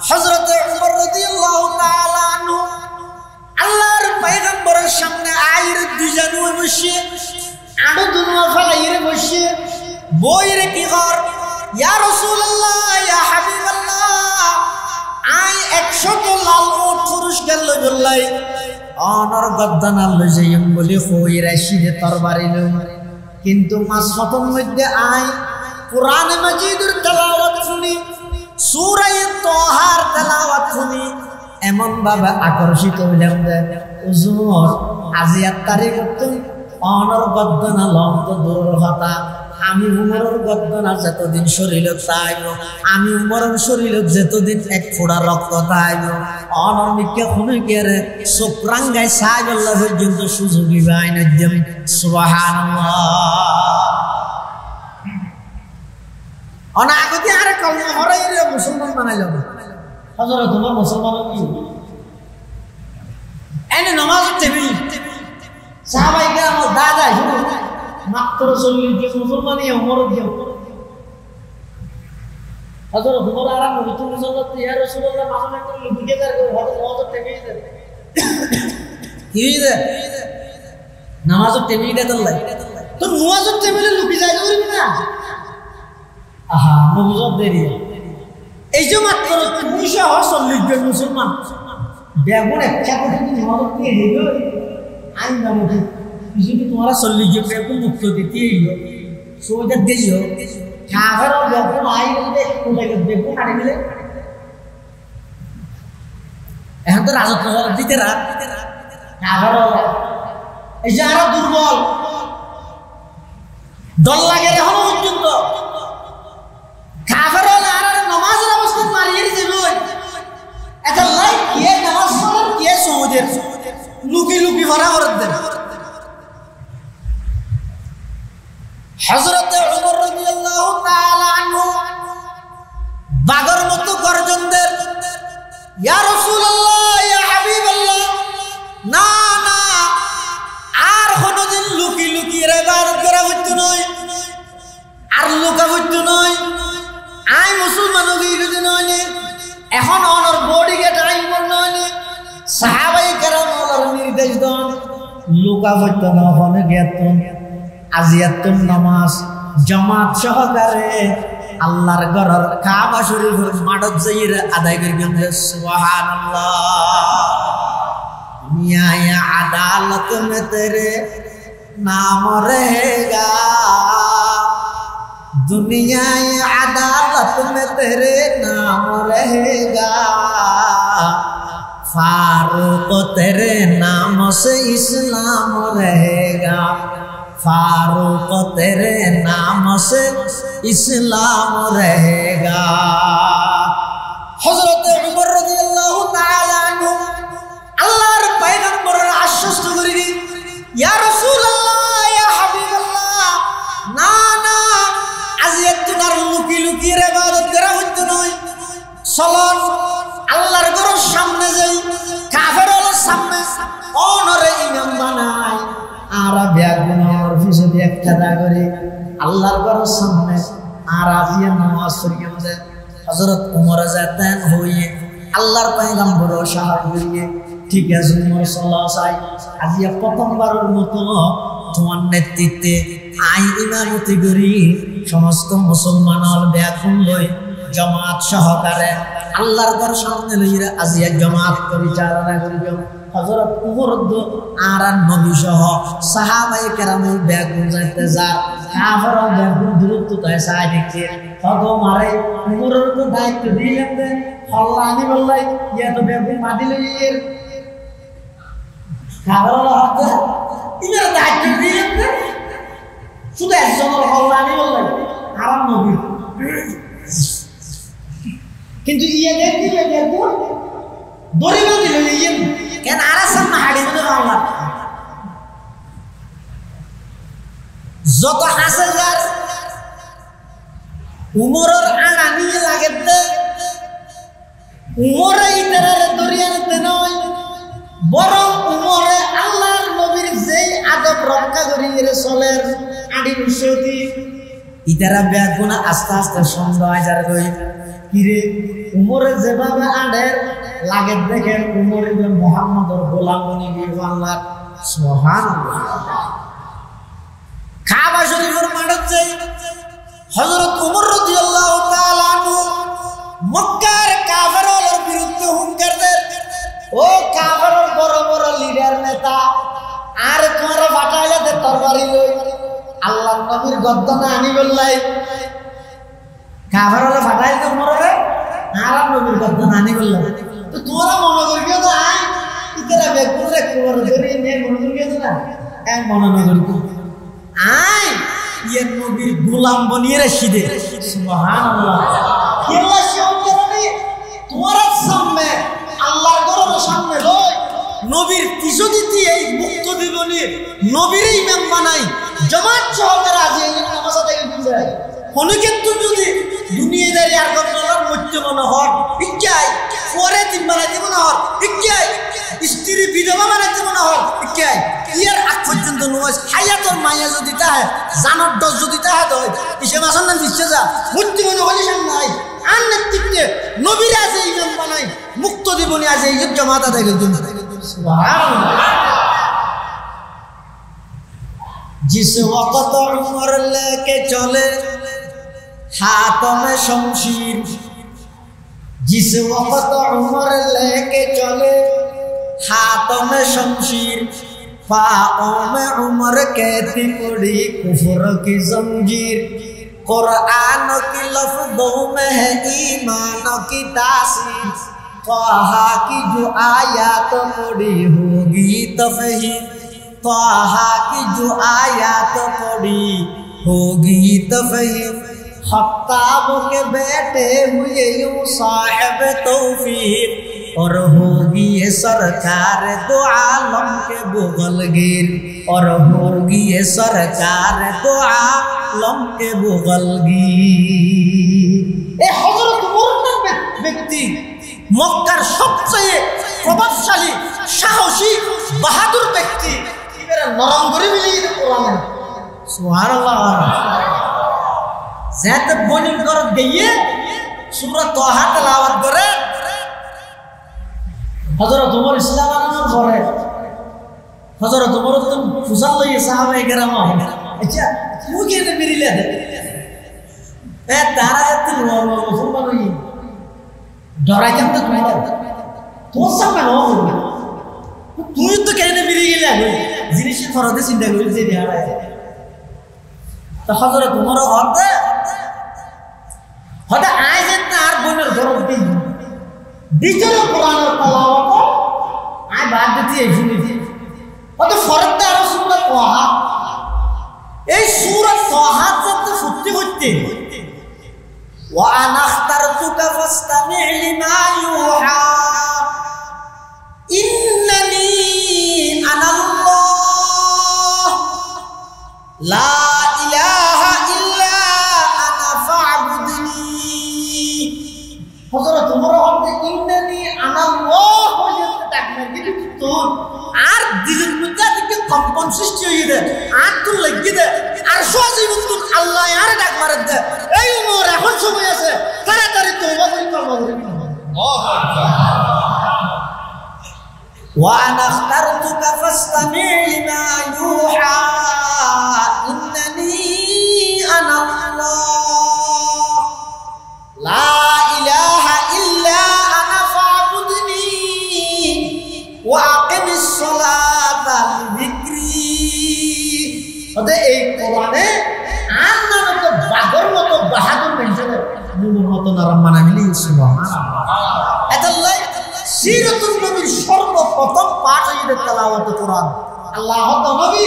हजरत उमर রাদিয়াল্লাহু তাআলা আনহু আল্লাহর পয়গম্বরের সামনে আইর দুজন বসে আড়ো দুনো ফলাইরে বসে বইরে কি কর ইয়া রাসূলুল্লাহ ইয়া হাবিবাল্লাহ আই 100 লাল উট পুরস্কার লই বললাই অনর গদ্দানা লইম বলি হই রাশিদে তরবারি লই কিন্তু মাসফাতের মধ্যে আই কোরআন মাজিদের তেলাওয়াত শুনি সূরা তাহার তেলাওয়াত শুনি এমন ভাবে আকর্ষিত হইলাম যে হুজুর আজিয়াত তারিখ তো অনর গদ্দানা লম তো দূর হতা আমি উমরের গর্দনা যতদিন শরীরে চাইব, আমি উমরের শরীরে যতদিন এক ফোঁটা রক্ত চাইব, অনর্মিকে খুনে গেলে চোখ রাঙ্গায় চাইব আল্লাহ পর্যন্ত সুযোগই পাই না। সুবহানাল্লাহ। অনাগতি আরে কলমা হরাই রে মুসলমান বানাই যাব। হযরত তোমার মুসলমান কি এনে নামাজের টেবিল সাহাবায়ে কেরাম দাদা শুনো মাত্র 40 জন মুসলমানই ওমর দিও। হযরত ওমর আরাম নবী সাল্লাল্লাহু ইয়া রাসূলুল্লাহ মাসুম একটা লুকিয়ে দাঁড় করে হযরত নামাজের টেবিল দেন কি দে নামাজের টেবিল দে আল্লাহ তো নামাজের টেবিলে লুকিয়ে যায় করবি না। আহা নবুজত দেরি এই যে মাত্র 240 জন মুসলমান বেগুন একটা করে নামাজত দিয়ে দিল আইন নামকে কিছু কি তোমারা 40 জন বেগুন মুক্ত দিতে হইলো সোজা দিও কাফের বেগুন আইন দে কোলে বেগুন আড়ে মিলে এখন তো রাজত্ব দিতে রাত কাফের এই যে আরো দুর্বল দল লাগে এখন পর্যন্ত কাফের আর নামাজের অবস্থা মারিয়ে দিল এটা লাই কে নামাজ পড়ার কে সহজের লুকি লুকি ভরা করে দেন। হযরত ওমর রাদিয়াল্লাহু তাআলা আনহু বাগর মতো গর্জন দেন, ইয়া রাসূলুল্লাহ ইয়া হাবিবাল্লাহ, না না আর কোনদিন লুকি লুকি ইবাদত করা হইতো নয়, আর লুকা হইতো নয়। আই মুসলমান হইতে নয়, এখন অনর বডিকে টাইম নয়। সাহাবায়ে কেরাম ওর নির্দেশ দেন লুকা হইতো না, ওখানে গেতুন আজিয়াতুন নামাজ জামাত সহকারে আল্লাহর ঘরের কাবা শরীফের মাঠত যাইয়ে আদায় করবেন। সুবহানাল্লাহ। মিয়া আদালত মে তেরে নাম रहेगा, दुनिया अदालत में तेरे नाम रहेगा, फारूक तेरे नाम से इस्लाम रहेगा, फारूक तेरे नाम से इस्लाम रहेगा। हजरत उमर রাদিয়াল্লাহু তাআলা আনহু আল্লাহর পয়গম্বরের আশ্বস্ত করি, ইয়া রাসূলুল্লাহ ইয়া হাবিবাল্লাহ, না না আজিয়াতুনার লুকি লুকি ইবাদত করা হইতো নয়। চলন আল্লাহর ঘরের সামনে যাই, কাফেরের সামনে অনরে ইমাম বানাই, আর বেগুনার পিছনে একটা করে আল্লাহর ঘরের সামনে আর আজিয়া নামাজ পড়িয়ে যায়। হযরত ওমর যাতেন হইয়ে আল্লাহর পয়গম্বর সাহায্য করিয়ে, ঠিক আছে ওমর সাল্লাল্লাহু আলাইহি আজিয়া প্রথমবারের মতো তোমার নেতৃত্বে আই ইমামতি করি, সমস্ত মুসলমান হল বেগুন লই জামাত সহকারে আল্লাহর ঘর সামনে লইরা আজিয়া জামাত পরিচালনা করিবেন। হযরত ওমর আর নবী সহ সাহাবায়ে কেরামের বেগুন যাইতে যায়, কাফের বেগুন দূরত্ব তাই সাই দেখে কত মারে ওমরের তো দায়িত্ব দিলেন দেন আল্লাহনি বললাই ইয়া তো বেগুন মাটি লইয়ের কাফের হাতে ইনার দায়িত্ব দিলেন দেন শুধু একজন আল্লাহনি বললাই আর নবী, কিন্তু ইয়ে দেখলে বেগুন দড়ি বাঁধি লইয়েন কেন আর সামনে হাড়ি দিতে আল্লাহ যত হাজার উমরের আনা নিয়ে লাগে দে উমরে ইতারে দরিয়াতে নয়, বরং উমরে আল্লাহর নবীর যেই আদব রক্ষা করিয়ে চলেন আদি বিষয়টি ইতারা বেগুনা আস্তে আস্তে সন্দেহ হাজার কই কিরে উমরে যেভাবে আডের লাগে দেখেন উমর ইবনে মুহাম্মদের গোলাম বনি গিয়ে আল্লাহ সুবহানাল্লাহ। কাবা শরীফের মাঠে যাই হযরত ওমর রাদিয়াল্লাহু তাআলা আনহু মক্কার কাফেরদের বিরুদ্ধে হুঙ্কার দেন, ও কাফেরের বড় বড় লিডার নেতা আর তোমরা ফাটাইলে দে তরবারি লই আল্লাহর নবীর গর্দনা আনি বললাই, কাফেররা ফাটাইলে মরবে আর নবীর গর্দনা আনি বললাই, তো তোমরা মনে করিও তো আই ইতরা বেগুন রে কোর ধরে নে মনে করিও না এক মনে না করি আই ইয়ে নবীর গোলাম বনিয়ে রাশিদে সুবহানাল্লাহ কেলা শিওরে তোমার সামনে আল্লাহর ঘরের সামনে লই নবীর পিছু দিতে এই মুক্ত জীবনী নবীর ইমাম বানাই জামাত সহকারে আজ এই নামাজ আদায় করতে কোন কিন্তু যদি দুনিয়াদারি আর গন্ডলার মধ্যে মনে হয় ইচ্ছাই পরে দিন বানাইতে মনে হয় ইচ্ছাই স্ত্রী বিধবা বানাইতে মনে হয় ইচ্ছাই ইয়ার আগ পর্যন্ত নয় হায়াতর মায়া যদি তাহে জানার দশ যদি তাহে দয় কিসে মাসন নাম দিচ্ছে যা মধ্যে মনে হলি নাই আর নেতৃত্বে নবীর আছে ইমাম বানাই মুক্ত জীবনী আছে এই জামাত আদায় করতে जिस वक्त उमर लेके चले हाथों में शमशीर जिस वक्त उमर लेके चले हाथों में शमशीर पाओं में उमर कहती पड़ी कुफर की जंजीर कुरान की लफ्ज़ों में है ईमान की तासीर त्वाहा की जो आयत पड़ी होगी तफहीम त्वाहा की जो आयत पड़ी होगी तफहीम खत्ताब के बेटे हुए यूं साहिब तौफीक और होगी ये सरकार दो आलम के बुगलगिर और होगी ये सरकार दो आलम के बुगलगिर ए हजरत मुर्तद व्यक्ति মক্কার সবচেয়ে প্রভাবশালী সাহসী বাহাদুর ব্যক্তি এরা নরম করে মিলিয়ে কোরআন সুবহানাল্লাহ জাত বনির করে দিয়ে সূরা তাহা তেলাওয়াত করে হযরত ওমর ইসলাম আনানোর পরে হযরত ওমর তো ফুসাল লইয়ে সাহাবায়ে কেরাম আচ্ছা মুখে নে মিলিলে এ তারা যেতে মুসলমান হই ডরাইতাম তো তুমি তোর সামনে নয় তুই তো কেন বেরিয়ে গেলে জিনিসের ফরদে চিন্তা করি যে হারায় তো হযরত ওমর হতে আয় যে তার বোনের ঘর দিই দ্বিতীয় কোরআনের তেলাওয়াত আয় বাদ দিতে এই শুনেছি হতে ফরদটা আরো সূরা তাহা এই সূরা তাহা যত সত্যি হচ্ছে وأنا اخترتك فاستمع لما يوحى إنني أنا الله لا إله إلا أنا فاعبدني حضرت عمر إنني أنا الله আর দিলের মধ্যে দিকে কম্পন সৃষ্টি হয়ে যায় আর তো লাগিয়ে দেয় আর সহজেই বলতো আল্লাহ আর ডাক মারে দেয় এই উমর এখন সময় আছে তাড়াতাড়ি তওবা করে তওবা করে وأنا اخترتك فاستمع لما يوحى إنني أنا الله لا إله إلا أنا فاعبدني وأقم الصلاة لذكري ওদের এই কোরআনে আমার মতো বাগর মতো বাহাদুর মেনশনের মুমুর মতো নরম মানামিলি সুবহানাল্লাহ এতাল্লাহ সিরাতুন নবীর সর্বপ্রথম পাঠ হইতে তেলাওয়াত কোরআন আল্লাহ নবী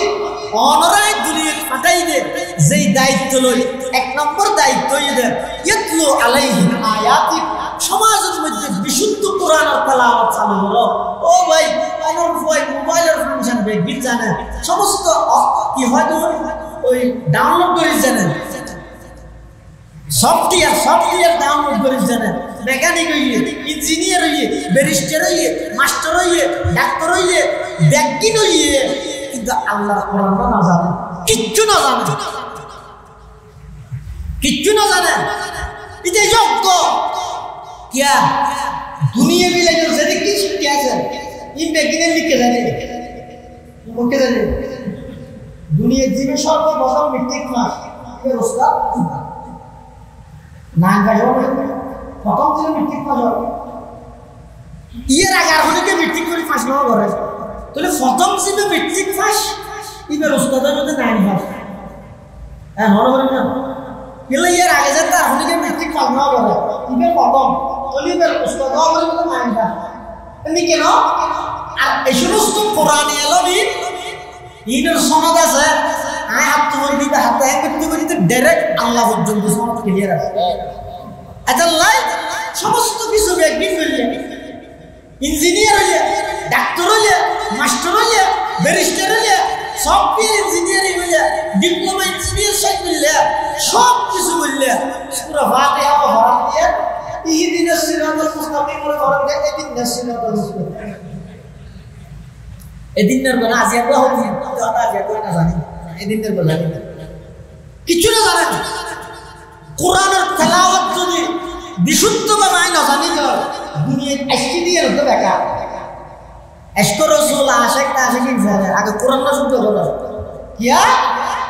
অনরায় দুনিয়া পাঠাইবে যেই দায়িত্ব লই এক নম্বর দায়িত্ব হইবে ইয়াতলু আলাইহিম আয়াতি সমাজের মধ্যে বিশুদ্ধ কোরআনের তেলাওয়াত চালু হলো ও ভাই আমার মোবাইলের ফাংশন বেগিন জানে সমস্ত কি হয় ওই ডাউনলোড করে জানেন সফটওয়্যার ডাউনলোড করে জানেন মেকানিক হইয়ে ইঞ্জিনিয়ার হইয়ে ব্যারিস্টার হইয়ে মাস্টার হইয়ে ডাক্তার হইয়ে ব্যাংকিং হইয়ে কিন্তু আল্লাহর কোরআনটা না জানে কিচ্ছু না জানে এটা যোগ্য क्या दुनिया में लेकर जरे किस क्या सर इन बेगिने लिखे जाने ओके जाने दुनिया जीवन शॉर्ट में बहुत मिट्टिक क्लास ये उसका नाम का जो प्रथम दिन मिट्टिक क्लास हो ये अगर होने के मिट्टिक कोई क्लास ना हो रहा है तो ले प्रथम दिन मिट्टिक क्लास ये उसका तो जो नाम है हो रहा है ये यार आगे जाता होने के मिट्टिक क्लास ना हो रहा है ये प्रथम তলিবের উস্তাদ আমার মতো মাইন্ডা এমনি কেন আর এই সমস্ত কোরআনে এলবি ইনের সনদ আছে আয় হাত তোমার দিকে হাতে করতে করতে ডাইরেক্ট আল্লাহ পর্যন্ত সমস্ত ক্লিয়ার আছে। আচ্ছা সমস্ত কিছু একদিন করলে ইঞ্জিনিয়ার হইলে, ডাক্তার হইলে, মাস্টার হইলে, ব্যারিস্টার হইলে, সফটওয়্যার ইঞ্জিনিয়ারিং হইলে, ডিপ্লোমা ইঞ্জিনিয়ার সাইড হইলে, সব কিছু করলে পুরো ফাতিহা পড়া দিয়ে ইহদিনাস সিরাতাল মুস্তাকিম বলে পড়া দিয়ে ইহদিনাস সিরাতাল মুস্তাকিম। এদিনের বেলা আজি একবার হচ্ছে দাদা আজি একবার না জানি এদিনের বেলা কিছু না জানে না। কোরআনের তেলাওয়াত যদি বিশুদ্ধভাবে না জানি তো দুনিয়ায় আইসি দিয়ে তো বেকার। এশকর রাসূল আশিক না আশিক ইনসানে আগে কোরআন না শুদ্ধ করো কিয়া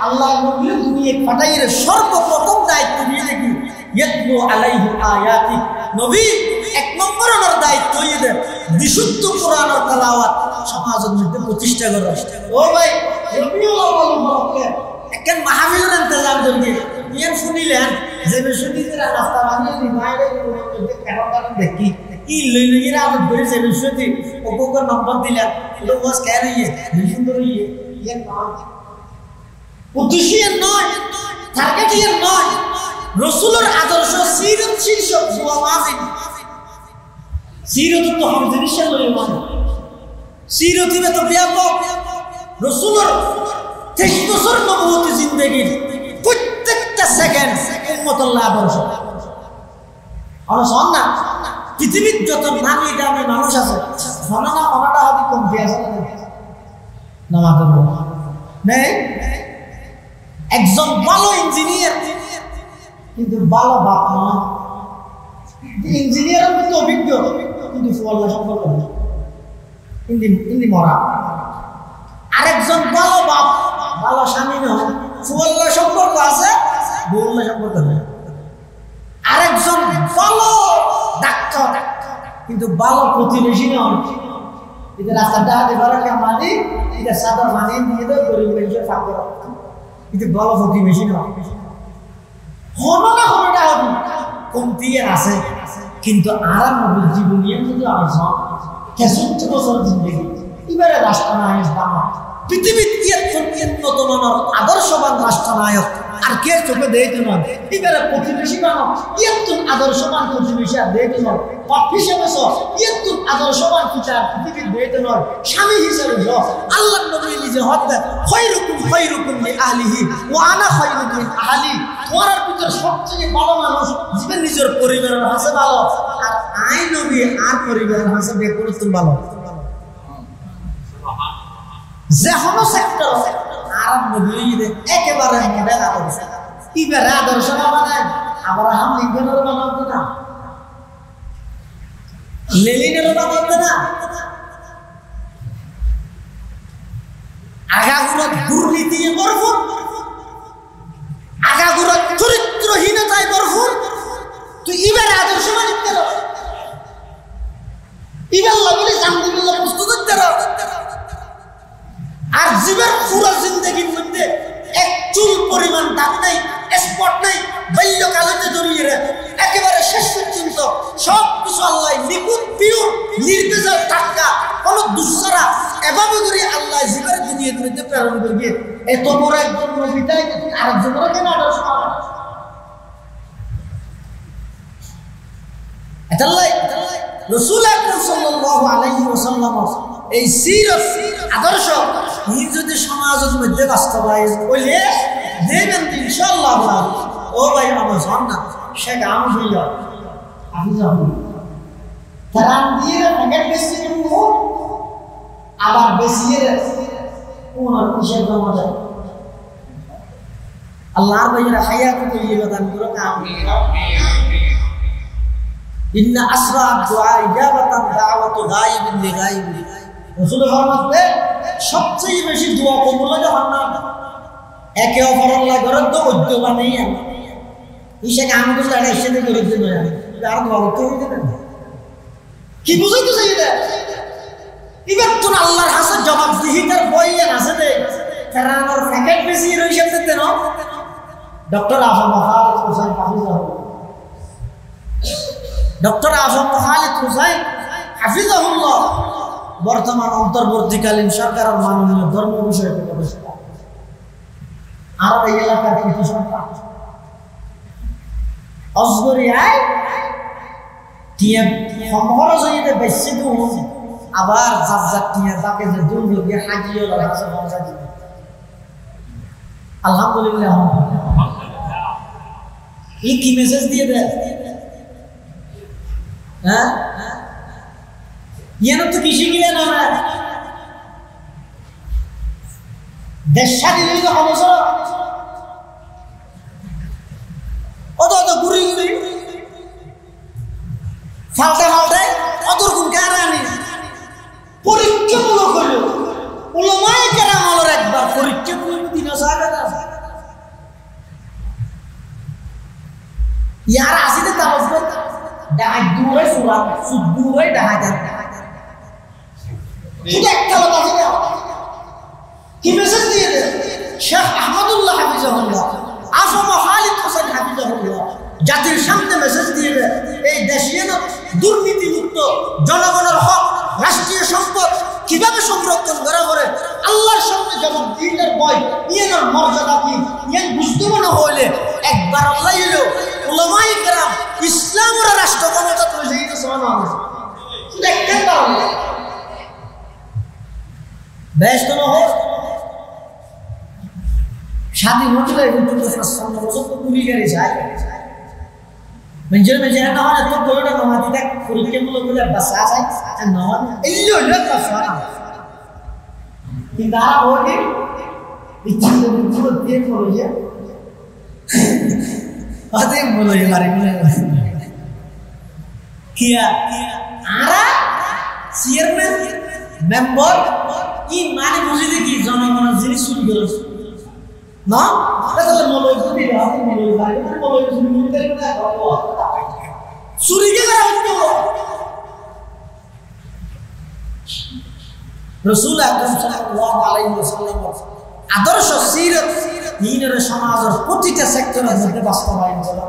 আল্লাহ নবী দুনিয়ায় পাঠাইয়ের সর্বপ্রথম দায়িত্ব দিয়ে দেখি ইয়াতলু আলাইহি আয়াতি। নবী এক নম্বর ওনার দায়িত্ব হইছে বিশুদ্ধ কোরআনের তেলাওয়াত সমাজের মধ্যে প্রতিষ্ঠা করা। ও ভাই রবিউল আউয়াল মুবারকে একখান মাহফিলের ইন্তজাম করতে ইয়ান শুনিলেন যে শুনিতে রাস্তা বানিয়ে রিমাইন্ডার মধ্যে কেন দেখি কি লই লইরা আমার ধরে যে শুনতে ওকে নম্বর দিলেন তো বাস কেন ইয়ে সুন্দর ইয়ে ইয়ান নাম উদ্দেশ্য নয়, টার্গেট ইয়ান নয়। রাসূলের আদর্শ সিরাত শীর্ষক দোয়া মাজিদ সিরাত তো হাম জিনিস লই মানে সিরাত তো ব্যাপক। রাসূলের 23 বছর নবুয়তি জিন্দেগির প্রত্যেকটা সেকেন্ড উম্মতুল্লাহ আদর্শ। আমরা শোন না পৃথিবীর যত নামি দামি মানুষ আছে শোনা না ওনারা হয়তো কমতি আছে না মাত্র নেই। একজন ভালো ইঞ্জিনিয়ার কিন্তু ভালো বাপ নয়। ইঞ্জিনিয়ারের মধ্যে অভিজ্ঞ কিন্তু ফুয়াল্লা সম্পর্ক নেই, ইন্দি মরা। আরেকজন ভালো বাপ ভালো স্বামী নয়, ফুয়াল্লা সম্পর্ক আছে, বউল্লা সম্পর্ক নেই। আরেকজন ভালো ডাক্তার কিন্তু ভালো প্রতিবেশী নয়। এটা রাস্তাটা এবারে মানি এটা সাদা মানি দিয়ে দেয় গরিব মানুষের ফাঁকা, কিন্তু ভালো প্রতিবেশী নয়। হলো না হলোটা হবে কমতি আছে কিন্তু আরাম হবে জীবনীয় যদি আমি সব 63 বছর জিন্দগি এবারে রাষ্ট্রনায়ক বাবা পৃথিবীর উন্নত মানের আদর্শবান রাষ্ট্রনায়ক আর কে চোখে দেখতে নয়। এবারে প্রতিবেশী বানো ইয়তুন আদর্শবান প্রতিবেশী আর দেখতে নয়। বাপ হিসেবে ইয়তুন আদর্শবান পিতা পৃথিবীর দেখতে নয়। স্বামী হিসেবে আল্লাহ নবী নিজে হত্যা খায়রুকুম লিআহলিহি ওয়া আনা খায়রুম মিন আহলি। তোমার ভিতর সবচেয়ে ভালো মানুষ যে নিজের পরিবারের কাছে ভালো, আর আই নবী আর পরিবারের কাছে বেকুরতুন ভালো। যে কোনো সেক্টর আরাম নবী একেবারে মডেল আদর্শ। এবারে আদর্শ বানায় আব্রাহাম লিঙ্কনের বানাতো না, লেনিনের বানাতো না। আগাগুলো দুর্নীতি ভরপুর, আগাগুলো চরিত্রহীনতায় ভরপুর। তুই এবারে আদর্শ মানিক কেন? এবার লাগলে জানবিল্লাহ প্রস্তুত করতে আর জীবের পুরো জিন্দগির মধ্যে এক চুল পরিমাণ দাগ নাই, স্পট নাই, বাল্যকালতে জড়িয়ে একেবারে শেষ পর্যন্ত সব কিছু আল্লাহ নিখুঁত পিওর নির্বেজাল টাটকা কোনো দুঃসারা এভাবে করে আল্লাহ জীবের দুনিয়ার মধ্যে প্রেরণ করবে। এত বড় একজন নবীটাই আরেকজনের কেন আদর্শ রাসূল আকরাম সাল্লাল্লাহু আলাইহি ওয়াসাল্লাম এই সিরাত আদর্শ যদি সমাজের মধ্যে বাস্তবায়ন করলে দেখবেন ইনশাআল্লাহ। ও ভাই আমার সামনে শেখ আহমদ তারান দিয়ে প্যাকেট বেশি আবার বেশি ওনার কিসের জমা যায়। আল্লাহর ভাইয়েরা হায়াতে তৈরি দান করে ইন্না আসরা দুআ ইজাবাতান দাওয়াতু গায়িবিন লিগায়িবি। রাসূল ফরমাতে সবচেয়ে বেশি দোয়া কবুল হয় যখন না একে অপরের লাগর তো ঐক্য বানাইয়া ইশাক আমাদের লড়াই একসাথে করে দিতে না আর দোয়া করতে হইতে না। কি বুঝাইতে চাই এটা? এবার তো আল্লাহর হাসে জবাবদিহিতার বইয়া আছে দে কারণ আর প্যাকেট বেশি রইছে তেন ডক্টর আফম খালিদ হোসেন হাফিজাহুল্লাহ, ডক্টর আফম খালিদ হোসেন হাফিজাহুল্লাহ বর্তমান অন্তর্বর্তীকালীন সরকারের মাননীয় ধর্ম বিষয়ক উপদেষ্টা। আর এই এলাকার কিছু সন্তান অজগরিয়ায় টিয়া সম্ভরজ হইতে বেশি দূর আবার যার টিয়া তাকে যে দূর গিয়ে হাজিও লাগাছে মজা দিবে আলহামদুলিল্লাহ এই কি মেসেজ দিয়ে দেয় হ্যাঁ ইয়ানো তো কৃষি গিলে না দেশ স্বাধীন তো অবসর অত ঘুরি ঘুরি ফালতে ফালতে অতর কোন কারণে পরীক্ষামূলক হলো উলামায়ে কেরাম হলো একবার পরীক্ষামূলক দিন সাহাবে না ইয়ার আসিতে তাওয়াজ্জুহ ডাক দূরে সুরা সুদ দূরে ডাক শুধু একটা কথা আছে কি মেসেজ দিয়ে দেয় শেখ আহমদুল্লাহ হাফিজাহুল্লাহ আফম খালিদ হোসেন হাফিজাহুল্লাহ জাতির সামনে মেসেজ দিয়ে দেয় এই দেশীয় দুর্নীতিমুক্ত জনগণের হক রাষ্ট্রীয় সম্পদ কিভাবে সংরক্ষণ করা করে আল্লাহর সামনে যখন দিনের ভয় ইয়ার মর্যাদা কি ইয়ান বুঝতে মনে হইলে একবার আল্লাহ এলো উলামায়ে কেরাম ইসলামের রাষ্ট্র ক্ষমতা তৈরি হইতে সুবহানাল্লাহ শুধু একটা কারণ বেশ তো হোক স্বাধীন হতে কিন্তু সামনে বছর তো পুলিশ গাড়ি যায় মেজর না হয় তো কোনটা কমাতি দেখ পরীক্ষামূলক বলে বাসা যায় না হয় ইল্লো লতা সারা কিনা ওকে ইচ্ছাতে পুরো দিয়ে পড়ে আদে বলো यार কিয়া আরা চেয়ারম্যান মেম্বার কি মানে বুঝি দেখি জনগণের জিনিস শুরু করে না তাহলে মলয় যদি রাতে মলয় লাগে মানে মলয় শুরু করে না চুরি কে করা হচ্ছে রাসূল আকরাম সাল্লাল্লাহু আলাইহি ওয়াসাল্লাম আদর্শ সিরাত দ্বীনের সমাজের প্রতিটা সেক্টরের মধ্যে বাস্তবায়ন করা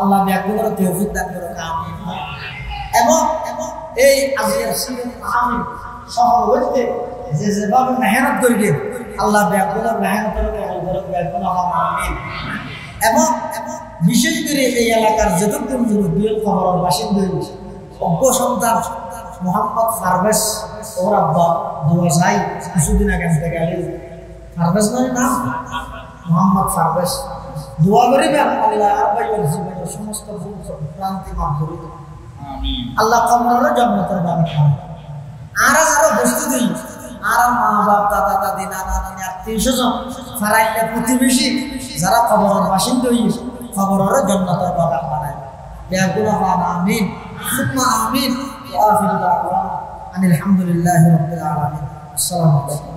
আল্লাহ ব্যাকুলর তৌফিক দান করুন আমিন এবং এই আজিয়ার সিরাত আমিন সফল হতে যে যেভাবে মেহনত করিবে আল্লাহ ব্যাকুলর মেহনতের কবুল করুন ব্যাকুল আমিন এবং বিশেষ করে এই এলাকার যতক্ষণ মুরব্বির খবরের বাসিন্দা অজ্ঞ সন্তান মোহাম্মদ ফারভেজ ওর আব্বা দোয়া চাই কিছুদিন আগে থেকে গেলে ফারভেজ মানে নাম মোহাম্মদ ফারভেজ দোয়া করিবেন আল্লাহ আব্বাইয়ের জীবনের সমস্ত ভুল ক্রান্তি মাফ করে দেন আমিন আল্লাহ কবরের জান্নাতের বাগান খান আর যারা বস্তু দিই আর মা বাপ দাদা দাদি নানা নানি আত্মীয় জন ফারাইলে প্রতিবেশী যারা কবরের বাসিন্দা হইছে কবরের জান্নাতের বাগান বানায় বেগুন আমিন সুম্মা আমিন ওয়া আখিরু দাওয়ানা আনিল হামদুলিল্লাহি রাব্বিল আলামিন আসসালামু আলাইকুম